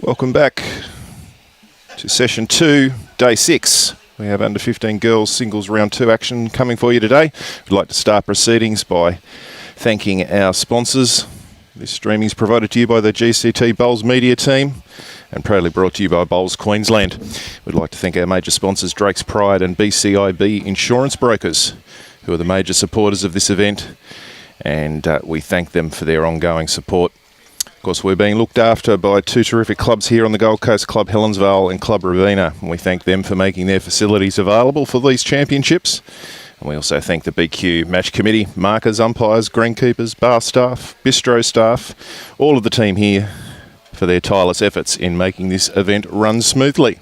Welcome back to session 2, day 6. We have under 15 girls singles round 2 action coming for you today. We'd like to start proceedings by thanking our sponsors. This streaming is provided to you by the GCT Bowls Media team and proudly brought to you by Bowls Queensland. We'd like to thank our major sponsors, Drake's Pride and BCIB Insurance Brokers, who are the major supporters of this event, and we thank them for their ongoing support. Of course, we're being looked after by 2 terrific clubs here on the Gold Coast, Club Helensvale and Club Ravenna, and we thank them for making their facilities available for these championships. And we also thank the BQ Match Committee, markers, umpires, greenkeepers, bar staff, bistro staff, all of the team here for their tireless efforts in making this event run smoothly.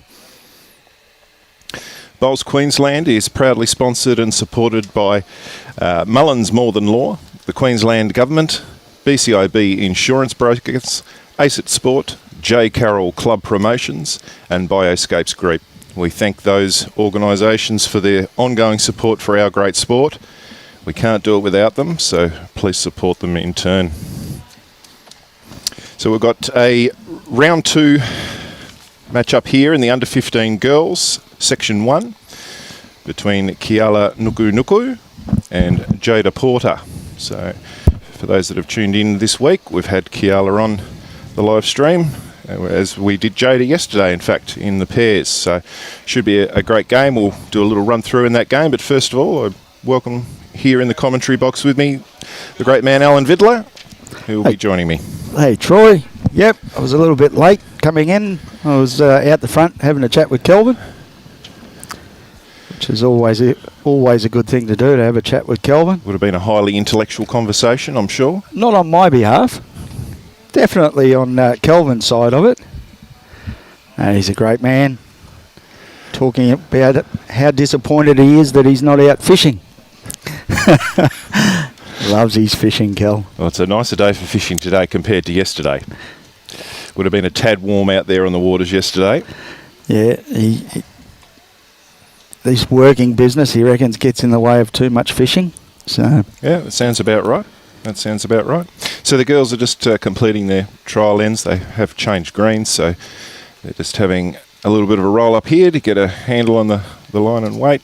Bowls Queensland is proudly sponsored and supported by Mullins More Than Law, the Queensland Government, BCIB Insurance Brokers, ACIT Sport, J. Carroll Club Promotions and Bioscapes Group. We thank those organisations for their ongoing support for our great sport. We can't do it without them, so please support them in turn. So we've got a round 2 match up here in the under 15 girls, section 1, between Keala Nukunuku and Jaida Porter. So for those that have tuned in this week, we've had Keala on the live stream, as we did Jaida yesterday, in fact, in the pairs. So should be a great game. We'll do a little run through in that game. But first of all, I welcome here in the commentary box with me the great man Alan Vidler, who will be joining me. Hey, Troy. Yep, I was a little bit late coming in. I was out the front having a chat with Kelvin, which is always a good thing to do, to have a chat with Kelvin. Would have been a highly intellectual conversation, I'm sure. Not on my behalf. Definitely on Kelvin's side of it. He's a great man. Talking about how disappointed he is that he's not out fishing. Loves his fishing, Kel. Well, it's a nicer day for fishing today compared to yesterday. Would have been a tad warm out there on the waters yesterday. Yeah, this working business, he reckons, gets in the way of too much fishing. So yeah, that sounds about right. So the girls are just completing their trial ends. They have changed greens, so they're just having a little bit of a roll up here to get a handle on the line and weight.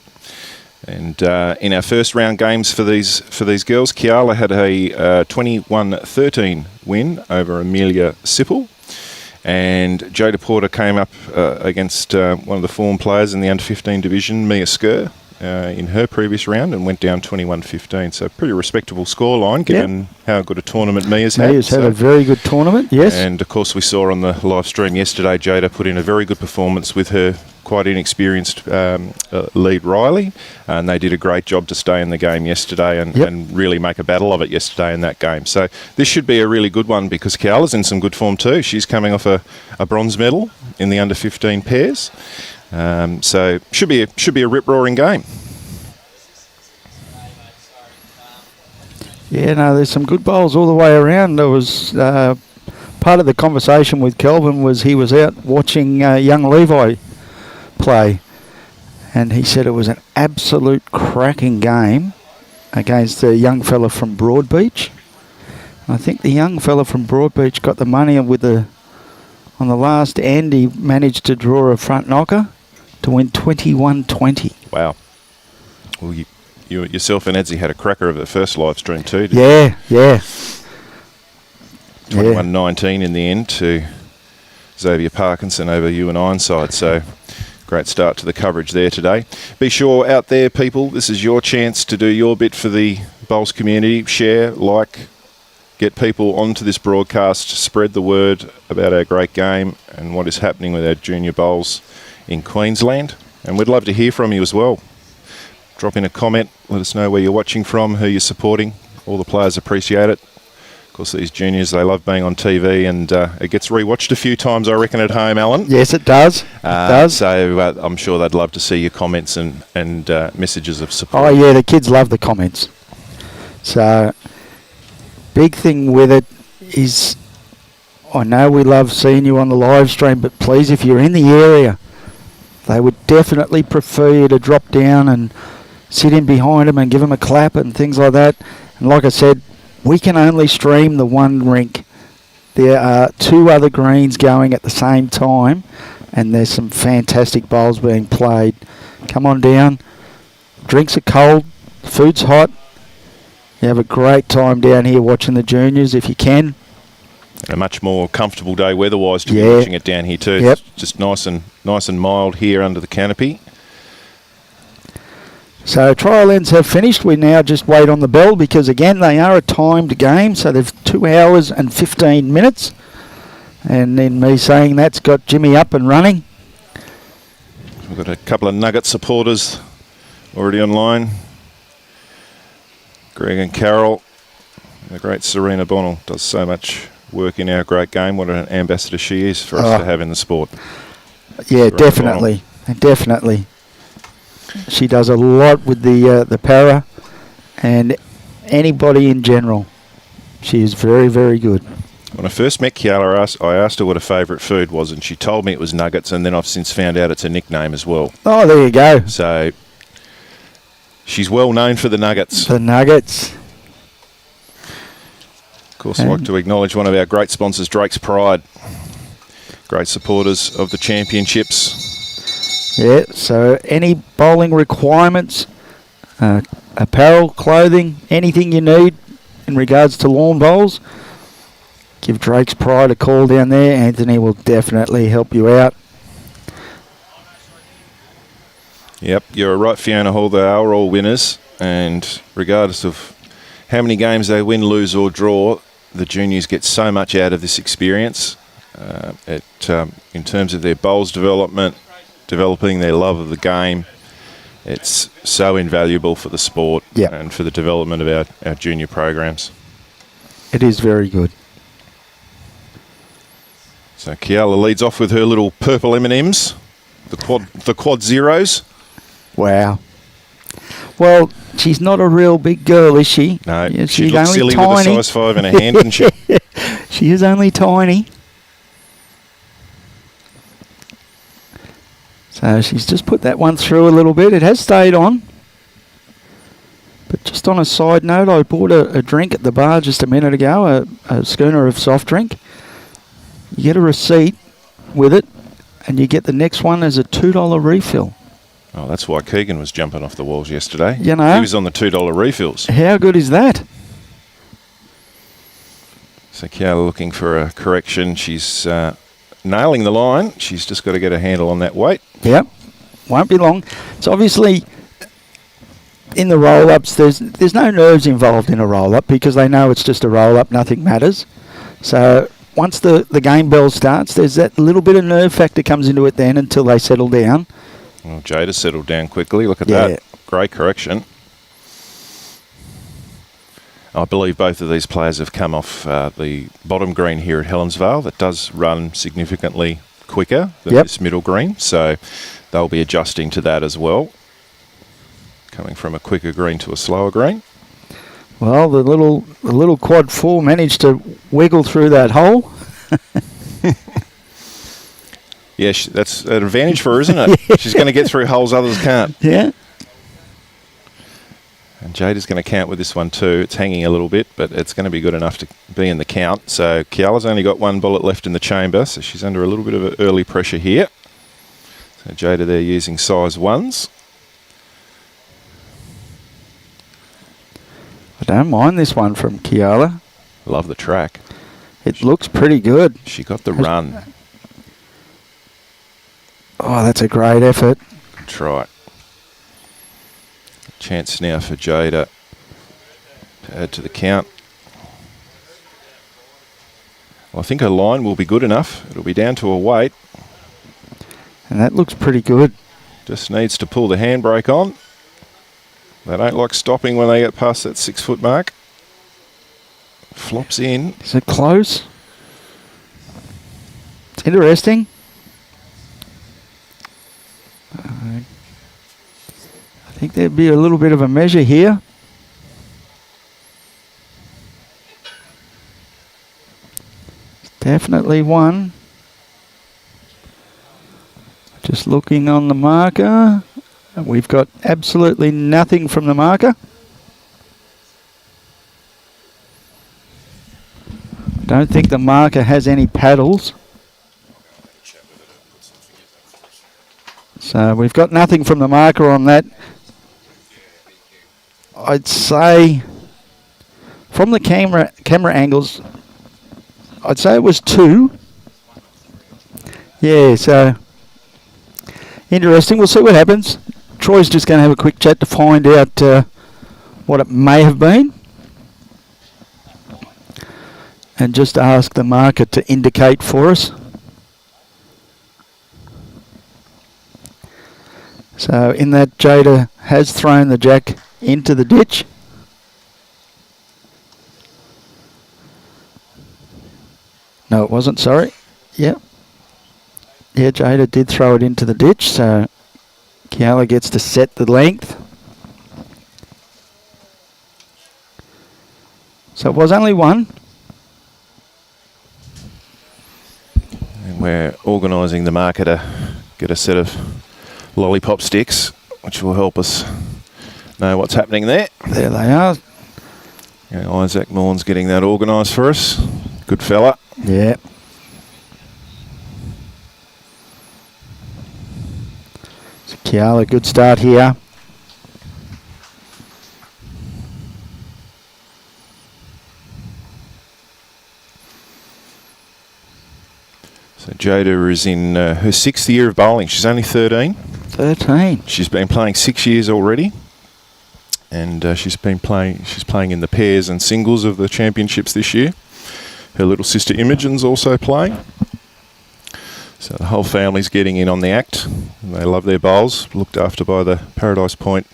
And in our first round games for these girls, Keala had a 21-13 win over Amelia Sipple. And Jaida Porter came up against one of the form players in the under-15 division, Mia Skur, in her previous round, and went down 21-15. So pretty respectable scoreline, given how good a tournament Mia's had. Mia's had a very good tournament, yes. And, of course, we saw on the live stream yesterday, Jaida put in a very good performance with her quite inexperienced lead Riley, and they did a great job to stay in the game yesterday and really make a battle of it yesterday in that game. So this should be a really good one, because Keala's in some good form too. She's coming off a bronze medal in the under 15 pairs, so should be a rip roaring game. Yeah, no, there's some good bowls all the way around. There was part of the conversation with Kelvin was he was out watching young Levi play, and he said it was an absolute cracking game against a young fella from Broadbeach. I think the young fella from Broadbeach got the money on the last end. He managed to draw a front knocker to win 21-20. Wow. Well, you yourself and Edsy had a cracker of the first live stream too, didn't you? Yeah. 21-19 in the end to Xavier Parkinson over you and Ironside. So great start to the coverage there today. Be sure out there, people, this is your chance to do your bit for the bowls community. Share, like, get people onto this broadcast, spread the word about our great game and what is happening with our junior bowls in Queensland. And we'd love to hear from you as well. Drop in a comment, let us know where you're watching from, who you're supporting. All the players appreciate it. Of course, these juniors, they love being on TV, and it gets rewatched a few times, I reckon, at home, Alan. Yes, it does. So I'm sure they'd love to see your comments and messages of support. Oh, yeah, the kids love the comments. So, big thing with it is, I know we love seeing you on the live stream, but please, if you're in the area, they would definitely prefer you to drop down and sit in behind them and give them a clap and things like that. And like I said, we can only stream the one rink. there are 2 other greens going at the same time, and there's some fantastic bowls being played. Come on down. Drinks are cold. Food's hot. You have a great time down here watching the juniors if you can. A much more comfortable day weather-wise to be watching it down here too. Yep. It's just nice and mild here under the canopy. So trial ends have finished. We now just wait on the bell because, again, they are a timed game. So they've 2 hours and 15 minutes. And then me saying that's got Jimmy up and running. We've got a couple of Nugget supporters already online. Greg and Carol. The great Serena Bonnell does so much work in our great game. What an ambassador she is for us to have in the sport. Yeah, Serena definitely. Bonnell. Definitely. She does a lot with the para and anybody in general. She is very, very good. When I first met Keala, I asked her what her favourite food was, and she told me it was nuggets, and then I've since found out it's a nickname as well. Oh, there you go. So she's well known for the nuggets. The nuggets. Of course, I'd like to acknowledge one of our great sponsors, Drake's Pride. Great supporters of the championships. Yeah, so any bowling requirements, apparel, clothing, anything you need in regards to lawn bowls, give Drake's Pride a call down there. Anthony will definitely help you out. Yep, you're right, Fiona Hall. They are all winners, and regardless of how many games they win, lose or draw, the juniors get so much out of this experience. In terms of their bowls development, developing their love of the game, it's so invaluable for the sport and for the development of our junior programs. It is very good. So Keala leads off with her little purple M&Ms, the quad zeros. Wow. Well, she's not a real big girl, is she? No, yeah, she she's looks only silly tiny. with a size 5 in her hand, doesn't she? She is only tiny. So she's just put that one through a little bit. It has stayed on. But just on a side note, I bought a drink at the bar just a minute ago, a schooner of soft drink. You get a receipt with it, and you get the next one as a $2 refill. Oh, that's why Keegan was jumping off the walls yesterday. You know. He was on the $2 refills. How good is that? So Keala looking for a correction. She's nailing the line. She's just got to get a handle on that weight. Yep. Won't be long. It's obviously in the roll-ups, there's no nerves involved in a roll-up because they know it's just a roll-up, nothing matters. So once the game bell starts, there's that little bit of nerve factor comes into it then until they settle down. Well, Jaida settled down quickly. Look at that. Great correction. I believe both of these players have come off the bottom green here at Helensvale. That does run significantly quicker than this middle green, so they'll be adjusting to that as well. Coming from a quicker green to a slower green. Well, the little quad 4 managed to wiggle through that hole. Yeah, that's an advantage for her, isn't it? Yeah. She's going to get through holes others can't. Yeah. And Jada's going to count with this one too. It's hanging a little bit, but it's going to be good enough to be in the count. So Keala's only got one bullet left in the chamber, so she's under a little bit of early pressure here. So Jaida there using size 1s. I don't mind this one from Keala. Love the track. It looks pretty good. She got the run. Oh, that's a great effort. That's right. Chance now for Jaida to add to the count. Well, I think her line will be good enough. It'll be down to a weight. And that looks pretty good. Just needs to pull the handbrake on. They don't like stopping when they get past that 6 foot mark. Flops in. Is it close? It's interesting. I think there'd be a little bit of a measure here. Definitely one. Just looking on the marker. We've got absolutely nothing from the marker. Don't think the marker has any paddles. So we've got nothing from the marker on that. I'd say from the camera angles, I'd say it was 2. Yeah, so interesting. We'll see what happens. Troy's just going to have a quick chat to find out what it may have been. And just ask the marker to indicate for us. So in that, Jaida has thrown the jack into the ditch. No, it wasn't, sorry. Yep. Yeah, Jaida did throw it into the ditch, so Keala gets to set the length. So it was only 1. And we're organising the marker to get a set of lollipop sticks, which will help us know what's happening there. There they are. Yeah, Isaac Morn's getting that organised for us. Good fella. Yeah. So Keala, good start here. So Jaida is in her 6th year of bowling. She's only 13. 13. She's been playing 6 years already, and she's playing in the pairs and singles of the championships this year. Her little sister Imogen's also playing. So the whole family's getting in on the act. And they love their bowls, looked after by the Paradise Point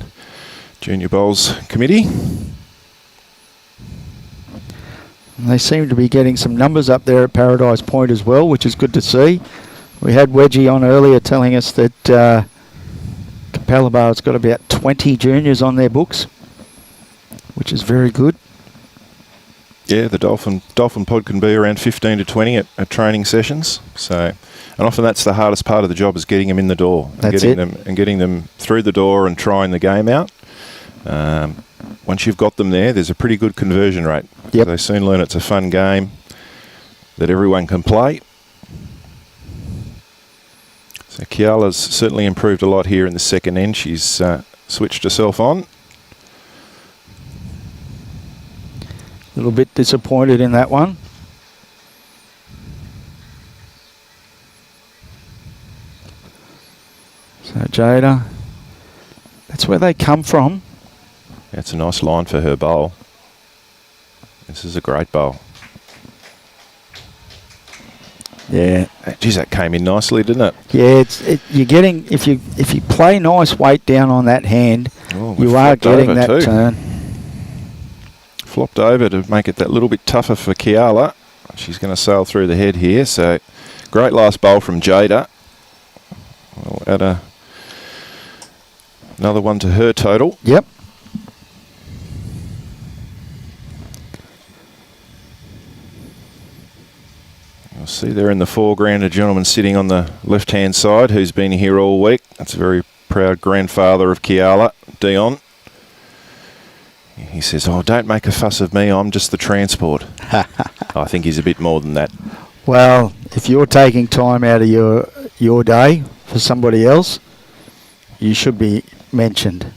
Junior Bowls Committee. And they seem to be getting some numbers up there at Paradise Point as well, which is good to see. We had Wedgie on earlier telling us that Capalaba has got about 20 juniors on their books, which is very good. Yeah, the Dolphin pod can be around 15 to 20 at training sessions. So, and often that's the hardest part of the job, is getting them in the door, and getting them through the door and trying the game out. Once you've got them there, there's a pretty good conversion rate. Yep. They soon learn it's a fun game that everyone can play. So Keala's certainly improved a lot here in the second end. She's switched herself on. A little bit disappointed in that one. So Jaida, that's where they come from. That's a nice line for her bowl. This is a great bowl. Yeah. Geez, that came in nicely, didn't it? Yeah, you're getting, if you play nice weight down on that hand, you are getting that turn. Flopped over to make it that little bit tougher for Keala. She's going to sail through the head here. So great last bowl from Jaida. We'll add another one to her total. Yep. You'll see there in the foreground a gentleman sitting on the left-hand side who's been here all week. That's a very proud grandfather of Keala, Dion. He says, "Oh, don't make a fuss of me. I'm just the transport." I think he's a bit more than that. Well, if you're taking time out of your day for somebody else, you should be mentioned.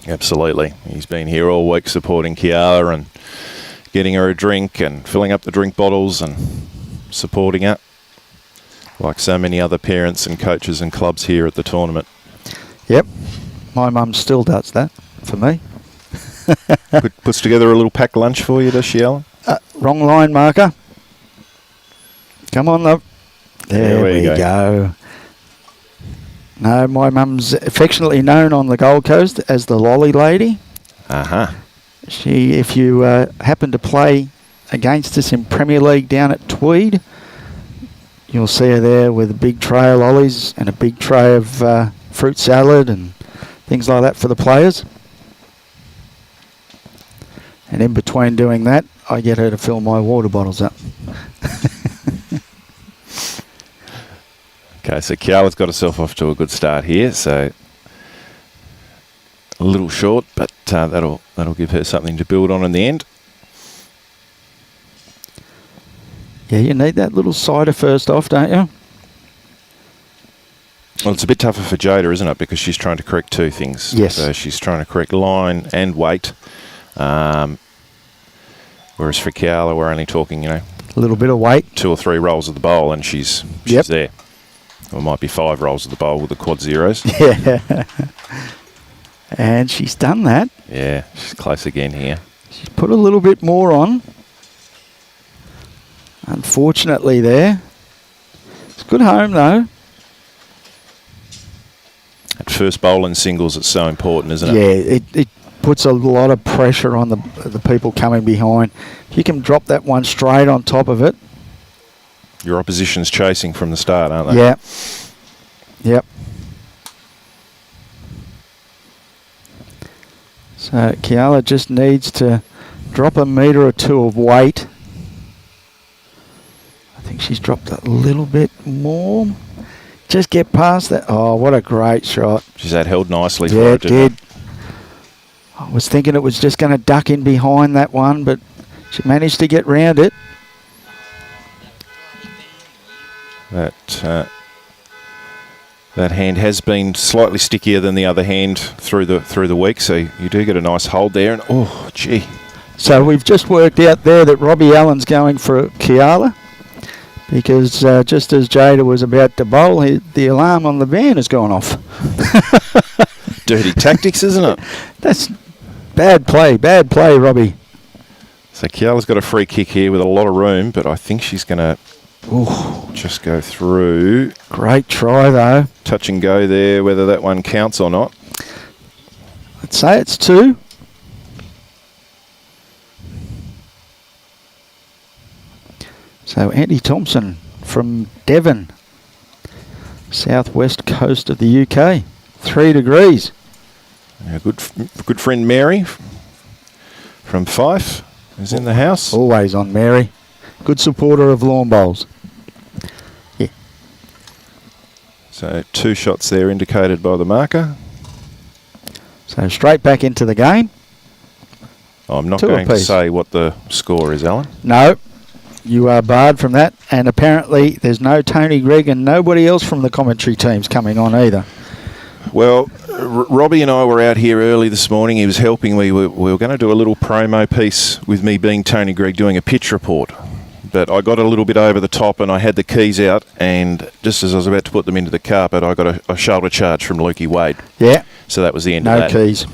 Absolutely. He's been here all week supporting Keala and getting her a drink and filling up the drink bottles and supporting it, like so many other parents and coaches and clubs here at the tournament. Yep. My mum still does that for me. Puts together a little packed lunch for you, does she, Alan? Wrong line marker. Come on, love. There we go. No, my mum's affectionately known on the Gold Coast as the Lolly Lady. Uh-huh. She, if you happen to play against us in Premier League down at Tweed, you'll see her there with a big tray of lollies and a big tray of fruit salad and things like that for the players. And in between doing that, I get her to fill my water bottles up. Okay, so Keala's got herself off to a good start here. So a little short, but that'll give her something to build on in the end. Yeah, you need that little cider first off, don't you? Well, it's a bit tougher for Jaida, isn't it? Because she's trying to correct two things. Yes. So she's trying to correct line and weight. Whereas for Keala, we're only talking, A little bit of weight. 2 or 3 rolls of the bowl and she's there. Or it might be 5 rolls of the bowl with the quad zeros. Yeah. And she's done that. Yeah, she's close again here. She's put a little bit more on. Unfortunately there. It's good home though. At first bowl in singles, it's so important, isn't it? Yeah, it puts a lot of pressure on the people coming behind. If you can drop that one straight on top of it. Your opposition's chasing from the start, aren't they? Yeah. Yep. So Keala just needs to drop a metre or 2 of weight. I think she's dropped a little bit more. Just get past that. Oh, what a great shot. She's that held nicely for Yeah, her, it did. I was thinking it was just going to duck in behind that one, but she managed to get round it. That hand has been slightly stickier than the other hand through the week, so you do get a nice hold there. And oh, gee. So we've just worked out there that Robbie Allen's going for Keala, because just as Jaida was about to bowl, the alarm on the van has gone off. Dirty tactics, isn't it? That's bad play, Robbie. So Keala's got a free kick here with a lot of room, but I think she's going to just go through. Great try though. Touch and go there, whether that one counts or not. Let's say it's 2. So Andy Thompson from Devon, southwest coast of the UK, 3 degrees. Our good friend Mary from Fife is in the house. Always on Mary. Good supporter of lawn bowls. Yeah. So 2 shots there indicated by the marker. So straight back into the game. I'm not 2 going to apiece. say what the score is, Alan. No, you are barred from that. And apparently there's no Tony Gregg and nobody else from the commentary teams coming on either. Well, Robbie and I were out here early this morning. He was helping me. We were going to do a little promo piece with me being Tony Gregg doing a pitch report. But I got a little bit over the top and I had the keys out, and just as I was about to put them into the carpet, I got a shoulder charge from Lukey Wade. Yeah. So that was the end of No that. keys.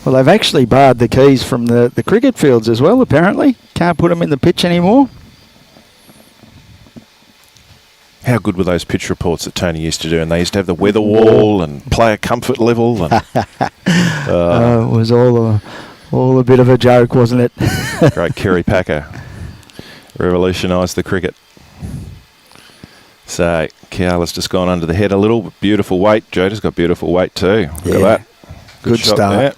Well, they've actually barred the keys from the cricket fields as well, apparently. Can't put them in the pitch anymore. How good were those pitch reports that Tony used to do? And they used to have the weather wall and player comfort level. And It was all a bit of a joke, wasn't it? Great Kerry Packer. Revolutionised the cricket. So Keala's just gone under the head a little. Beautiful weight. Jaida's got beautiful weight too. Look at that. Good shot start. there.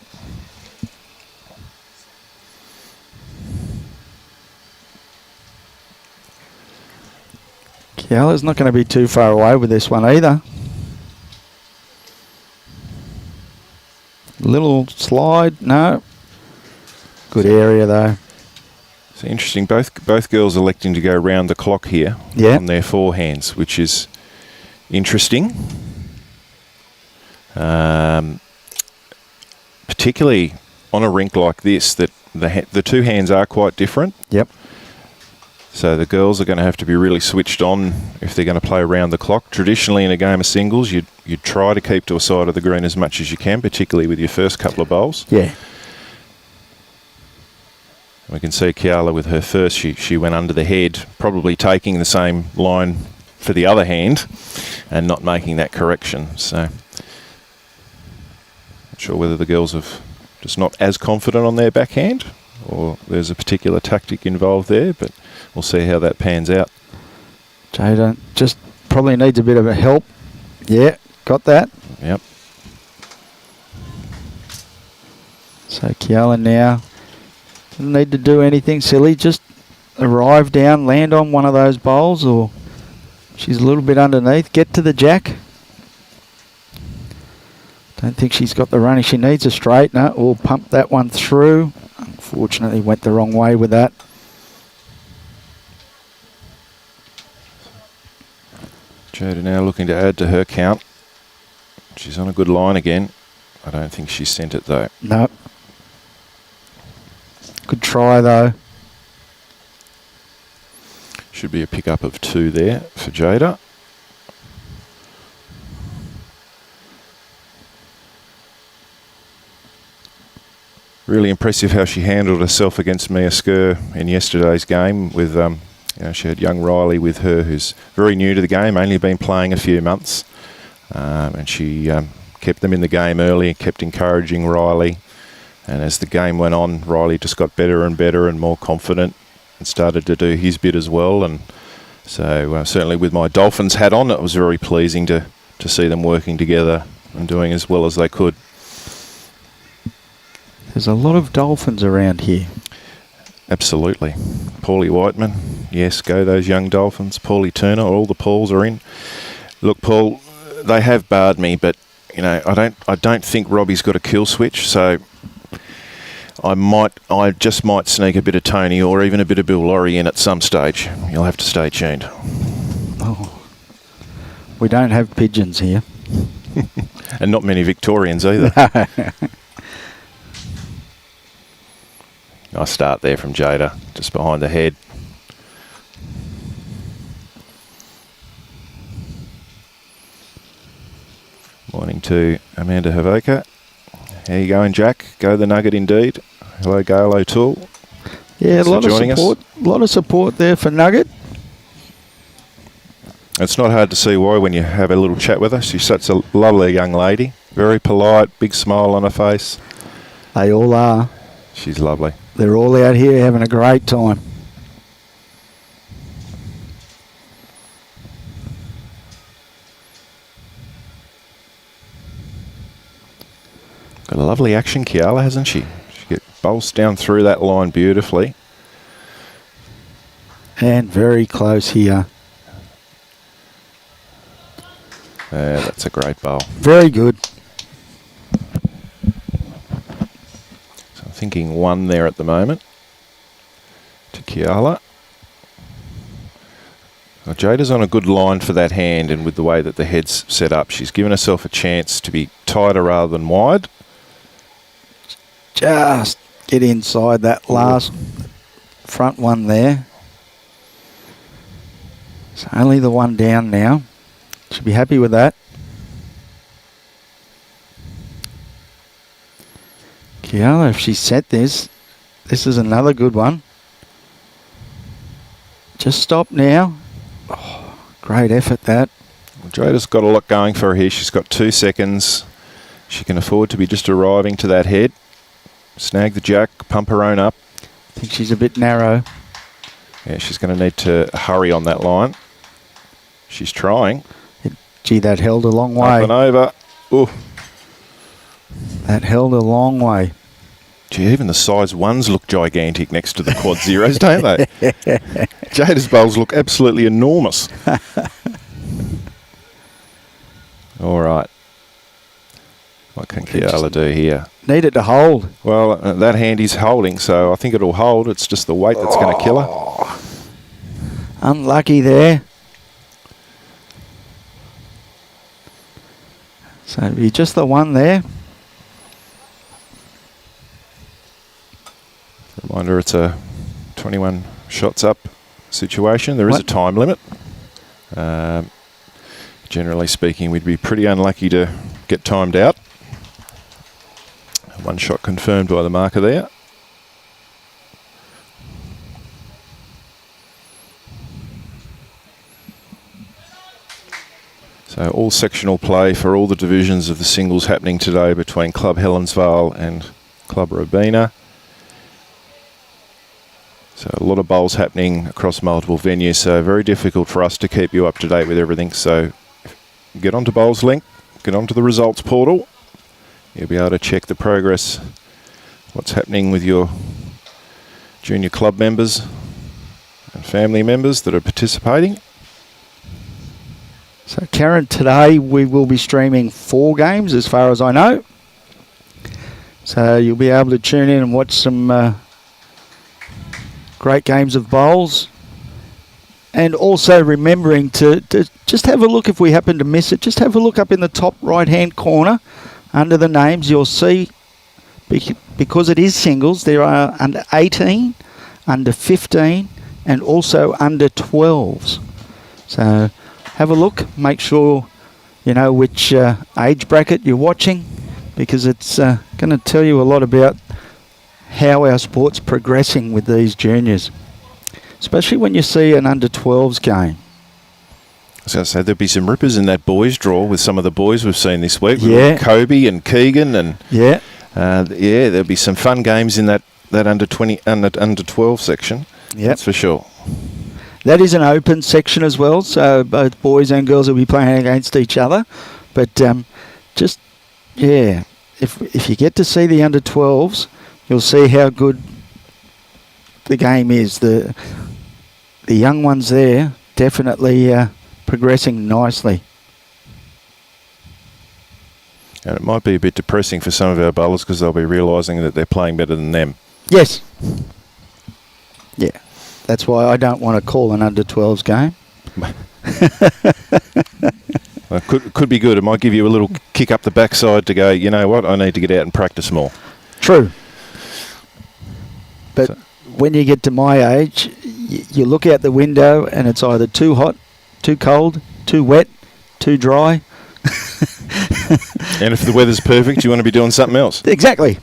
Keala's not going to be too far away with this one either. Little slide, no. Good area though. It's interesting. Both girls electing to go round the clock here on their forehands, which is interesting. Particularly on a rink like this, that the 2 hands are quite different. Yep. So the girls are going to have to be really switched on if they're going to play around the clock. Traditionally, in a game of singles, you'd try to keep to a side of the green as much as you can, particularly with your first couple of bowls. Yeah. We can see Keala with her first, she went under the head, probably taking the same line for the other hand and not making that correction. So not sure whether the girls have just not as confident on their backhand or there's a particular tactic involved there, but we'll see how that pans out. Jaida just probably needs a bit of a help. Yeah, got that. Yep. So Keala now doesn't need to do anything silly, just arrive down, land on one of those bowls, or she's a little bit underneath, get to the jack. Don't think she's got the running. She needs a straightener or pump that one through. Unfortunately went the wrong way with that. Jaida now looking to add to her count. She's on a good line again. I don't think she sent it though. No. Good try though. Should be a pickup of 2 there for Jaida. Really impressive how she handled herself against Mia Skur in yesterday's game. With she had young Riley with her, who's very new to the game, only been playing a few months, and she kept them in the game early and kept encouraging Riley. And as the game went on, Riley just got better and better and more confident and started to do his bit as well. And so certainly with my Dolphins hat on, it was very pleasing to see them working together and doing as well as they could. There's a lot of Dolphins around here. Absolutely. Paulie Whiteman, yes, go those young Dolphins. Paulie Turner, all the Pauls are in. Look, Paul, they have barred me, but I don't think Robbie's got a kill switch, so I just might sneak a bit of Tony or even a bit of Bill Laurie in at some stage. You'll have to stay tuned. Oh, we don't have pigeons here. And not many Victorians either. Nice start there from Jaida, just behind the head. Morning to Amanda Havoka. How you going, Jack? Go the Nugget indeed. Hello, Gail O'Toole. Yeah, a Thanks lot for of joining support. us. A lot of support there for Nugget. It's not hard to see why when you have a little chat with her. She's such a lovely young lady. Very polite, big smile on her face. They all are. She's lovely. They're all out here having a great time. Got a lovely action, Keala, hasn't she? She get bolts down through that line beautifully. And very close here. That's a great bowl. Very good. So I'm thinking 1 there at the moment to Keala. Well, Jada's on a good line for that hand, and with the way that the head's set up, she's given herself a chance to be tighter rather than wide. Just get inside that last front one there. It's only the one down now. Should be happy with that. Keala, if she set this is another good one. Just stop now. Oh, great effort that. Well, Jada's got a lot going for her here. She's got 2 seconds. She can afford to be just arriving to that head. Snag the jack, pump her own up. I think she's a bit narrow. Yeah, she's going to need to hurry on that line. She's trying. Gee, that held a long way. Up and over. Ooh. That held a long way. Gee, even the size 1s look gigantic next to the quad zeros, don't they? Jada's bowls look absolutely enormous. All right. What can Keala do here? Need it to hold. Well, that hand is holding, so I think it'll hold. It's just the weight that's going to kill her. Unlucky there. So it'll be just the one there. Reminder, it's a 21 shots up situation. There is a time limit. Generally speaking, we'd be pretty unlucky to get timed out. 1 shot confirmed by the marker there. So all sectional play for all the divisions of the singles happening today between Club Helensvale and Club Robina. So a lot of bowls happening across multiple venues, so very difficult for us to keep you up to date with everything. So get onto Bowls Link, get onto the results portal. You'll be able to check the progress, what's happening with your junior club members and family members that are participating. So Karen, today we will be streaming 4 games as far as I know. So you'll be able to tune in and watch some great games of bowls. And also remembering to just have a look, if we happen to miss it, just have a look up in the top right-hand corner under the names. You'll see, because it is singles, there are under 18, under 15, and also under 12s. So have a look, make sure you know which age bracket you're watching, because it's going to tell you a lot about how our sport's progressing with these juniors, especially when you see an under 12s game. I was going to say, there'll be some rippers in that boys draw with some of the boys we've seen this week. Yeah. Kobe and Keegan, and yeah, there'll be some fun games in that under 20 under 12 section. Yeah, that's for sure. That is an open section as well, so both boys and girls will be playing against each other. But just, yeah, if you get to see the under 12s, you'll see how good the game is. The young ones there definitely progressing nicely. And it might be a bit depressing for some of our bowlers because they'll be realising that they're playing better than them. Yes. Yeah. That's why I don't want to call an under 12s game. Well, could be good. It might give you a little kick up the backside to go, you know what, I need to get out and practice more. True. But when you get to my age, you look out the window and it's either too hot, too cold, too wet, too dry. And if the weather's perfect, you want to be doing something else. Exactly.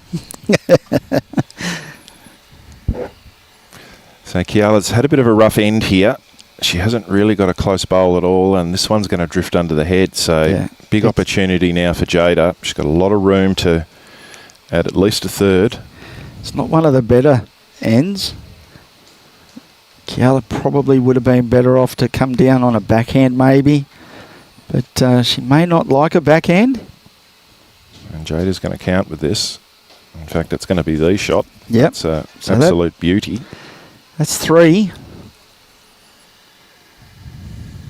So Keala's had a bit of a rough end here. She hasn't really got a close bowl at all, and this one's going to drift under the head. So yeah, big opportunity now for Jaida. She's got a lot of room to add at least a third. It's not one of the better ends. Keala probably would have been better off to come down on a backhand maybe, but she may not like a backhand. And Jaida's going to count with this. In fact, it's going to be the shot. Yep. It's an absolute beauty. That's 3.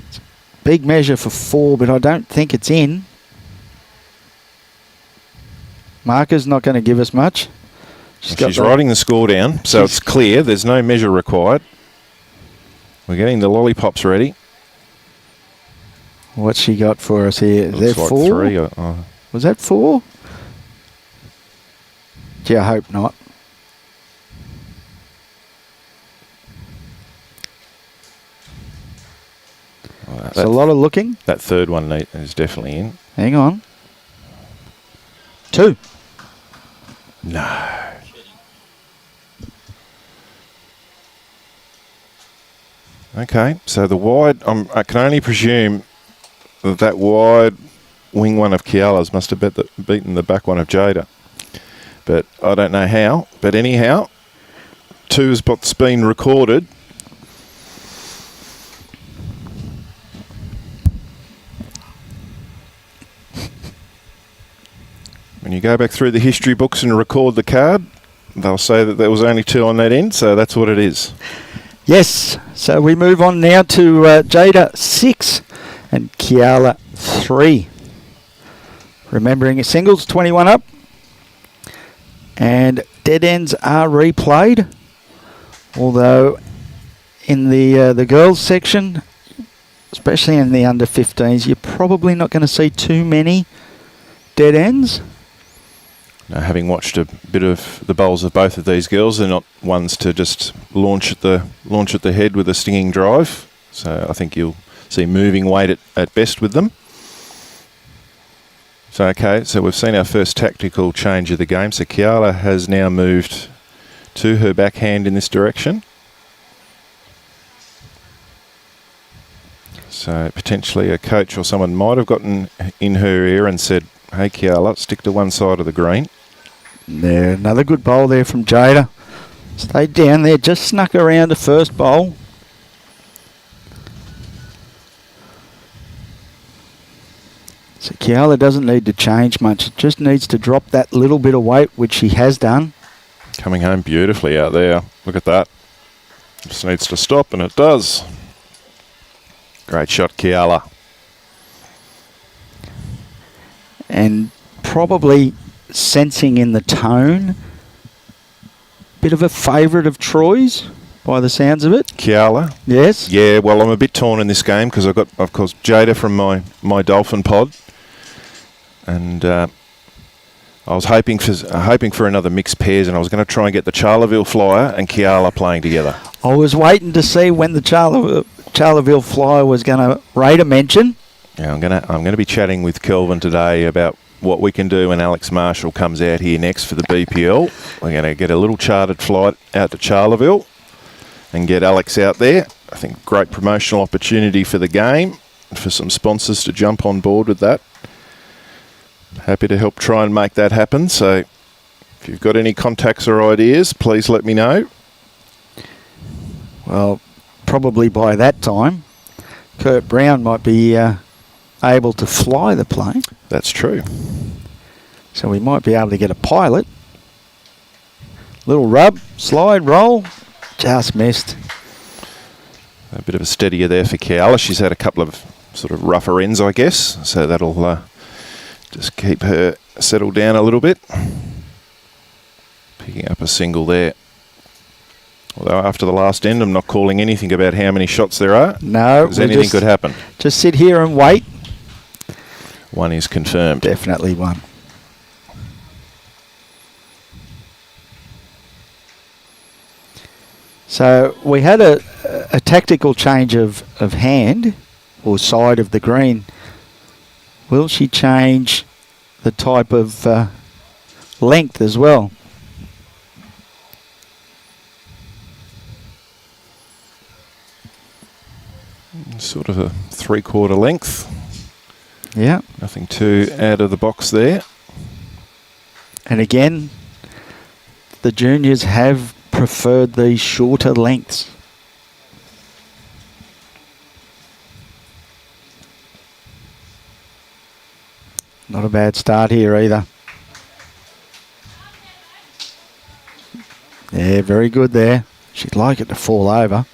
It's a big measure for 4, but I don't think it's in. Marker's not going to give us much. She's writing the score down, so it's clear. There's no measure required. We're getting the lollipops ready. What's she got for us here? Is Looks that like 4? 3. Was that 4? Gee, I hope not. It's a lot of looking. That third one is definitely in. Hang on. 2. No. Okay, so the wide, I can only presume that wide wing one of Keala's must have beaten the back one of Jaida. But I don't know how. But anyhow, 2 is what's been recorded. When you go back through the history books and record the card, they'll say that there was only 2 on that end, so that's what it is. Yes, so we move on now to Jaida 6 and Keala 3. Remembering singles 21 up, and dead ends are replayed, although in the girls section, especially in the under 15s, you're probably not going to see too many dead ends. Now, having watched a bit of the bowls of both of these girls, they're not ones to just launch at the head with a stinging drive. So I think you'll see moving weight at best with them. So okay, so we've seen our first tactical change of the game. So Keala has now moved to her backhand in this direction. So potentially a coach or someone might have gotten in her ear and said, "Hey Keala, stick to one side of the green." There, another good bowl there from Jaida. Stayed down there, just snuck around the first bowl. So Keala doesn't need to change much. It just needs to drop that little bit of weight, which she has done. Coming home beautifully out there. Look at that. Just needs to stop, and it does. Great shot, Keala. And probably sensing in the tone, bit of a favourite of Troy's. by the sounds of it. Keala. Yes. Yeah, well, I'm a bit torn in this game because I've got, of course, Jaida from my Dolphin pod. And I was hoping for another mixed pairs, and I was going to try and get the Charleville Flyer and Keala playing together. I was waiting to see when the Charleville Flyer was going to rate a mention. Yeah, I'm gonna be chatting with Kelvin today about what we can do when Alex Marshall comes out here next for the BPL. We're going to get a little chartered flight out to Charleville and get Alex out there. I think great promotional opportunity for the game, for some sponsors to jump on board with that. Happy to help try and make that happen. So if you've got any contacts or ideas, please let me know. Well, probably by that time, Kurt Brown might be able to fly the plane. That's true. So we might be able to get a pilot. Little rub, slide, roll. Just missed. A bit of a steadier there for Keala. She's had a couple of sort of rougher ends, I guess. So that'll just keep her settled down a little bit. Picking up a single there. Although after the last end, I'm not calling anything about how many shots there are. No. Because anything could happen. Just sit here and wait. One is confirmed. Definitely one. So we had a tactical change of hand or side of the green. Will she change the type of length as well? Sort of a 3/4 length. Yeah. Nothing too out of the box there. And again, the juniors have preferred these shorter lengths. Not a bad start here either. Yeah, very good there. She'd like it to fall over.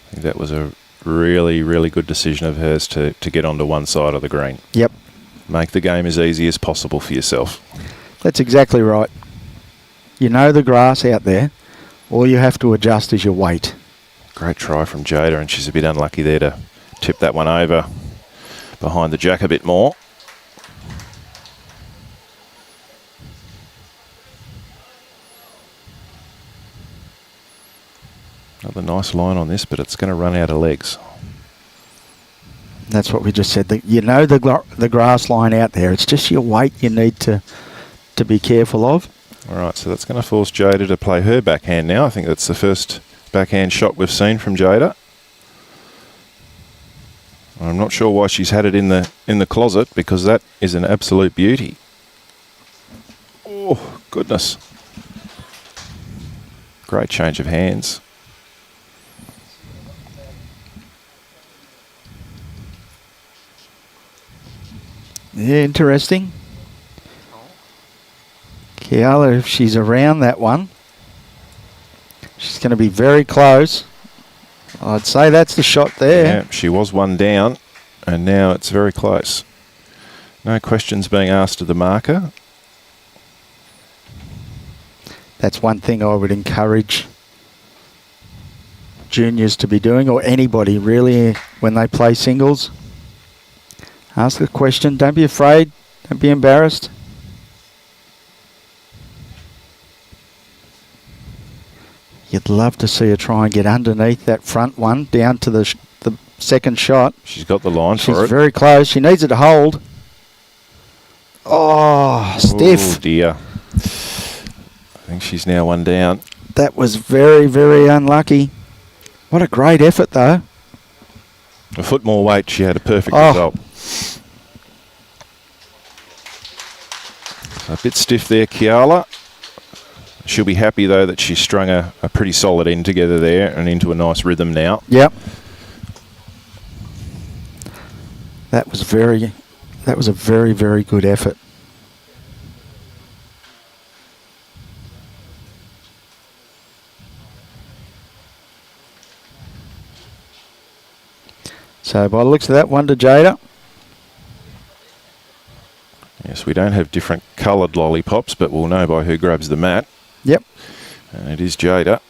I think that was a really, really good decision of hers to get onto one side of the green. Yep. Make the game as easy as possible for yourself. That's exactly right. You know the grass out there. All you have to adjust is your weight. Great try from Jaida, and she's a bit unlucky there to tip that one over behind the jack a bit more. Another nice line on this, but it's going to run out of legs. That's what we just said. You know the grass line out there. It's just your weight you need to be careful of. All right, so that's going to force Jaida to play her backhand now. I think that's the first backhand shot we've seen from Jaida. I'm not sure why she's had it in the closet, because that is an absolute beauty. Oh, goodness. Great change of hands. Yeah, interesting. Keala, if she's around that one, she's going to be very close. I'd say that's the shot there. Yeah, she was one down, and now it's very close. No questions being asked of the marker. That's one thing I would encourage juniors to be doing, or anybody really, when they play singles. Ask the question. Don't be afraid. Don't be embarrassed. You'd love to see her try and get underneath that front one down to the second shot. She's got the line for it. She's very close. She needs it to hold. Oh, stiff. Oh dear. I think she's now one down. That was very, very unlucky. What a great effort, though. A foot more weight, she had a perfect result. A bit stiff there, Keala. She'll be happy, though, that she strung a pretty solid end together there and into a nice rhythm now. Yep. That was a very, very good effort. So by the looks of that, one to Jaida. Yes, we don't have different coloured lollipops, but we'll know by who grabs the mat. Yep. And it is Jaida.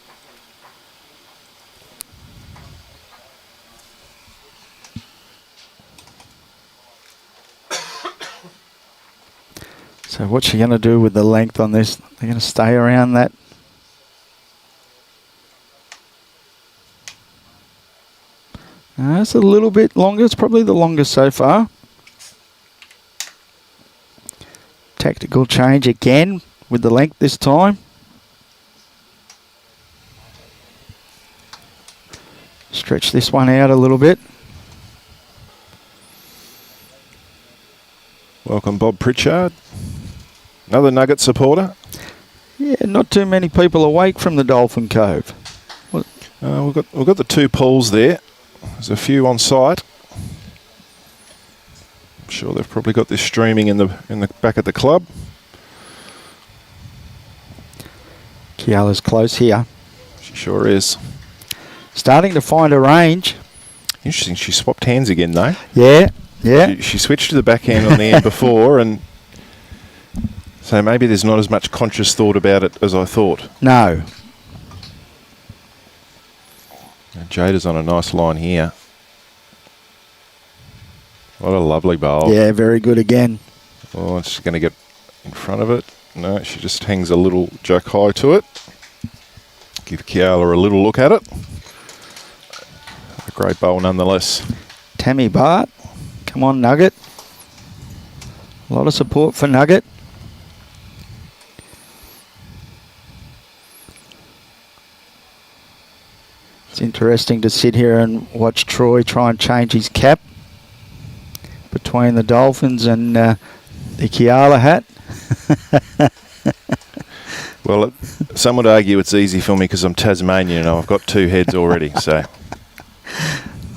So what's she going to do with the length on this? They're going to stay around that. It's a little bit longer. It's probably the longest so far. Tactical change again with the length this time. Stretch this one out a little bit. Welcome, Bob Pritchard. Another Nugget supporter. Yeah, not too many people awake from the Dolphin Cove. We've got the 2 pools there. There's a few on site. I'm sure they've probably got this streaming in the back of the club. Keala's close here. She sure is. Starting to find a range. Interesting. She swapped hands again, though. Yeah, yeah. She switched to the backhand on the end before, and so maybe there's not as much conscious thought about it as I thought. No. And Jaida's on a nice line here. What a lovely bowl. Yeah, very good again. Oh, she's going to get in front of it. No, she just hangs a little joke high to it. Give Keala a little look at it. A great bowl nonetheless. Tammy Bart. Come on, Nugget. A lot of support for Nugget. It's interesting to sit here and watch Troy try and change his cap between the Dolphins and the Keala hat. Well, some would argue it's easy for me because I'm Tasmanian and I've got 2 heads already. So.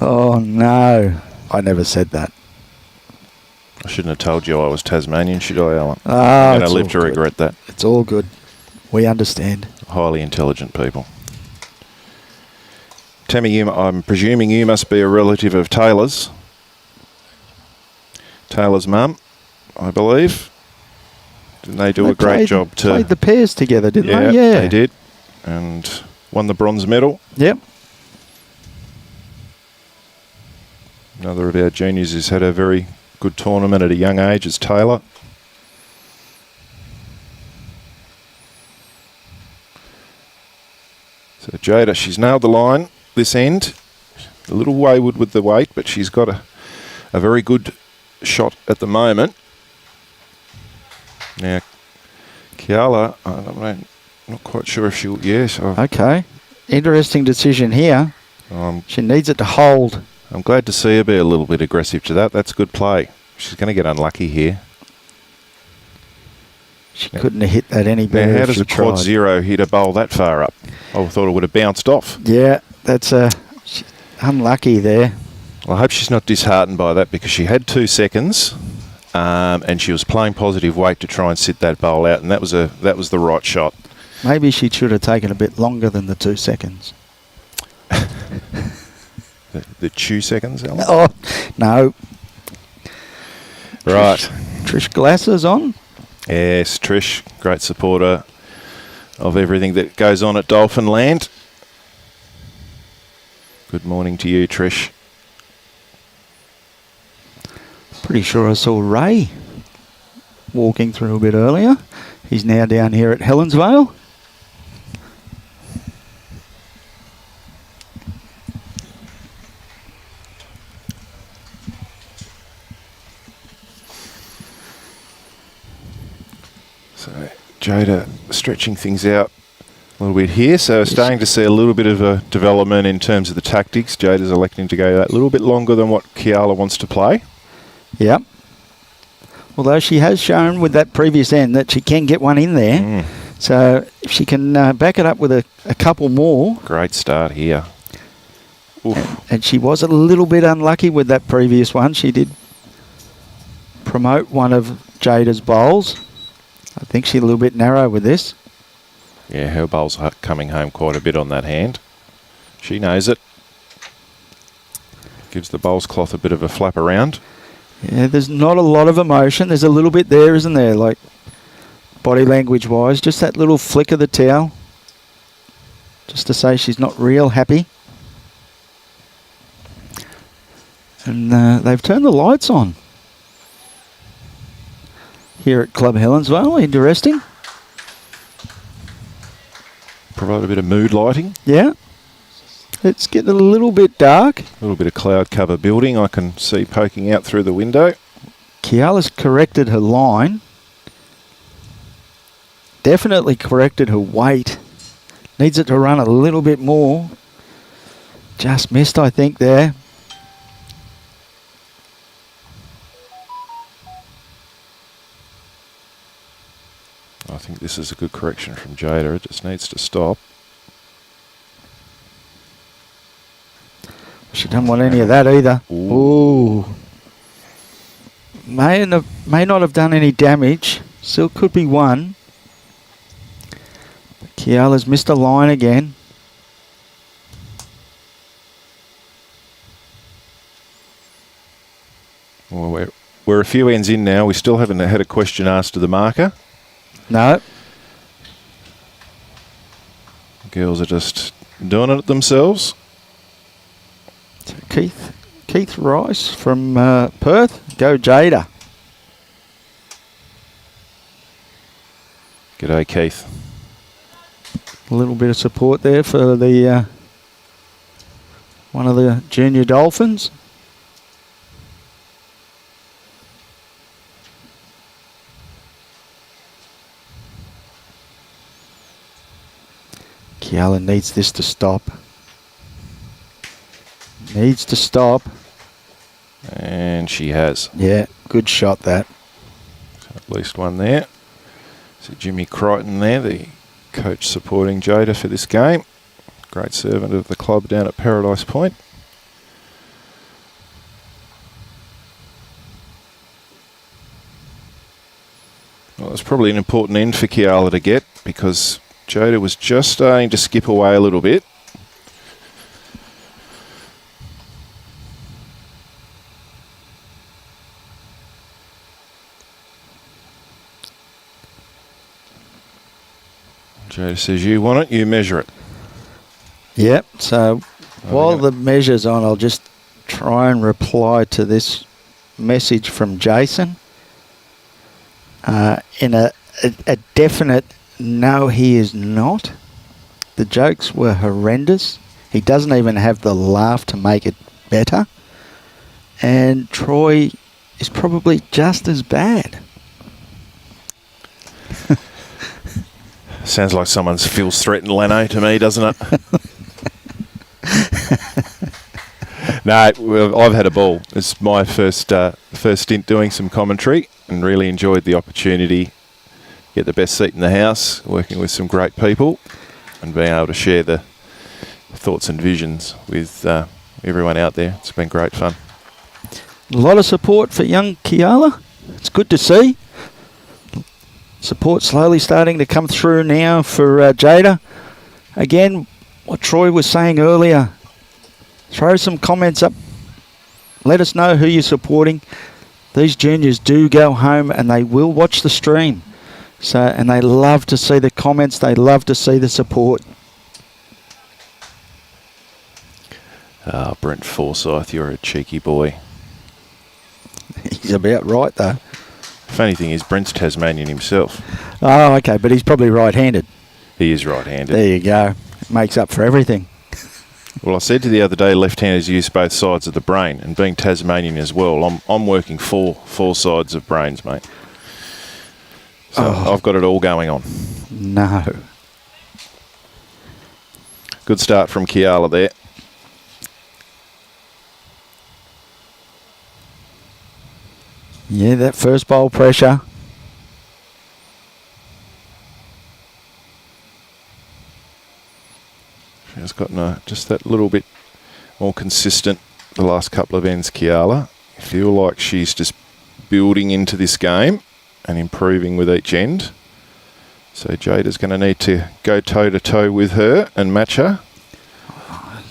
Oh, no. I never said that. I shouldn't have told you I was Tasmanian, should I, Alan? I'm going to live to regret that. It's all good. We understand. Highly intelligent people. Tammy, I'm presuming you must be a relative of Taylor's. Taylor's mum, I believe. Didn't they do a great job to... played the pairs together, didn't they? Yeah, they did. And won the bronze medal. Yep. Another of our juniors has had a very good tournament at a young age is Taylor. So Jaida, she's nailed the line this end. A little wayward with the weight, but she's got a very good shot at the moment. Now, Keala, I'm not quite sure if she'll... Yes. Okay. Interesting decision here. She needs it to hold. I'm glad to see her be a little bit aggressive to that. That's good play. She's going to get unlucky here. She couldn't have hit that any better. Now, how does a quad 0 hit a bowl that far up? I thought it would have bounced off. Yeah, that's unlucky there. Well, I hope she's not disheartened by that because she had 2 seconds and she was playing positive weight to try and sit that bowl out, and that was the right shot. Maybe she should have taken a bit longer than the 2 seconds. The 2 seconds, Alan? Oh, no. Right. Trish Glasser's on. Yes, Trish, great supporter of everything that goes on at Dolphin Land. Good morning to you, Trish. Pretty sure I saw Ray walking through a bit earlier. He's now down here at Helensvale. So Jaida stretching things out a little bit here. So starting to see a little bit of a development in terms of the tactics. Jaida's electing to go that little bit longer than what Keala wants to play. Yep. Although she has shown with that previous end that she can get one in there. So if she can back it up with a couple more. Great start here. And she was a little bit unlucky with that previous one. She did promote one of Jaida's bowls. I think she's a little bit narrow with this. Yeah, her bowl's coming home quite a bit on that hand. She knows it. Gives the bowls cloth a bit of a flap around. Yeah, there's not a lot of emotion. There's a little bit there, isn't there? Like body language wise, just that little flick of the towel. Just to say she's not real happy. And they've turned the lights on. here at Club Helensvale. Interesting. Provide a bit of mood lighting. Yeah. It's getting a little bit dark. A little bit of cloud cover building I can see poking out through the window. Keala's corrected her line. Definitely corrected her weight. Needs it to run a little bit more. Just missed, I think, there. I think this is a good correction from Jaida. It just needs to stop. She doesn't want any of that either. Ooh. Ooh. May not have done any damage. Still could be one. But Keala's missed a line again. Well, we're a few ends in now. We still haven't had a question asked to the marker. No. Girls are just doing it themselves. So Keith Rice from Perth. Go Jaida. G'day, Keith. A little bit of support there for the one of the junior Dolphins. Keala needs this to stop. Needs to stop. And she has. Yeah, good shot that. At least one there. So Jimmy Crichton there, the coach supporting Jaida for this game. Great servant of the club down at Paradise Point. Well, it's probably an important end for Keala to get because Jaida was just starting to skip away a little bit. Jaida says, you want it, you measure it. Yep, so while the measure's on, I'll just try and reply to this message from Jason. In a definite no, he is not. The jokes were horrendous. He doesn't even have the laugh to make it better. And Troy is probably just as bad. Sounds like someone feels threatened, Leno, to me, doesn't it? No, well, I've had a ball. It's my first stint doing some commentary and really enjoyed the opportunity. Get the best seat in the house, working with some great people and being able to share the thoughts and visions with everyone out there. It's been great fun. A lot of support for young Keala. It's good to see. Support slowly starting to come through now for Jaida. Again, what Troy was saying earlier. Throw some comments up. Let us know who you're supporting. These juniors do go home and they will watch the stream. So, and they love to see the comments. They love to see the support. Brent Forsyth, you're a cheeky boy. He's about right, though. Funny thing is, Brent's Tasmanian himself. Oh, okay, but he's probably right-handed. He is right-handed. There you go. It makes up for everything. Well, I said to the other day, left-handers use both sides of the brain, and being Tasmanian as well, I'm working four sides of brains, mate. So I've got it all going on. No. Good start from Keala there. Yeah, that first bowl pressure. She's gotten just that little bit more consistent the last couple of ends, Keala. I feel like she's just building into this game and improving with each end. So Jada's going to need to go toe-to-toe with her and match her.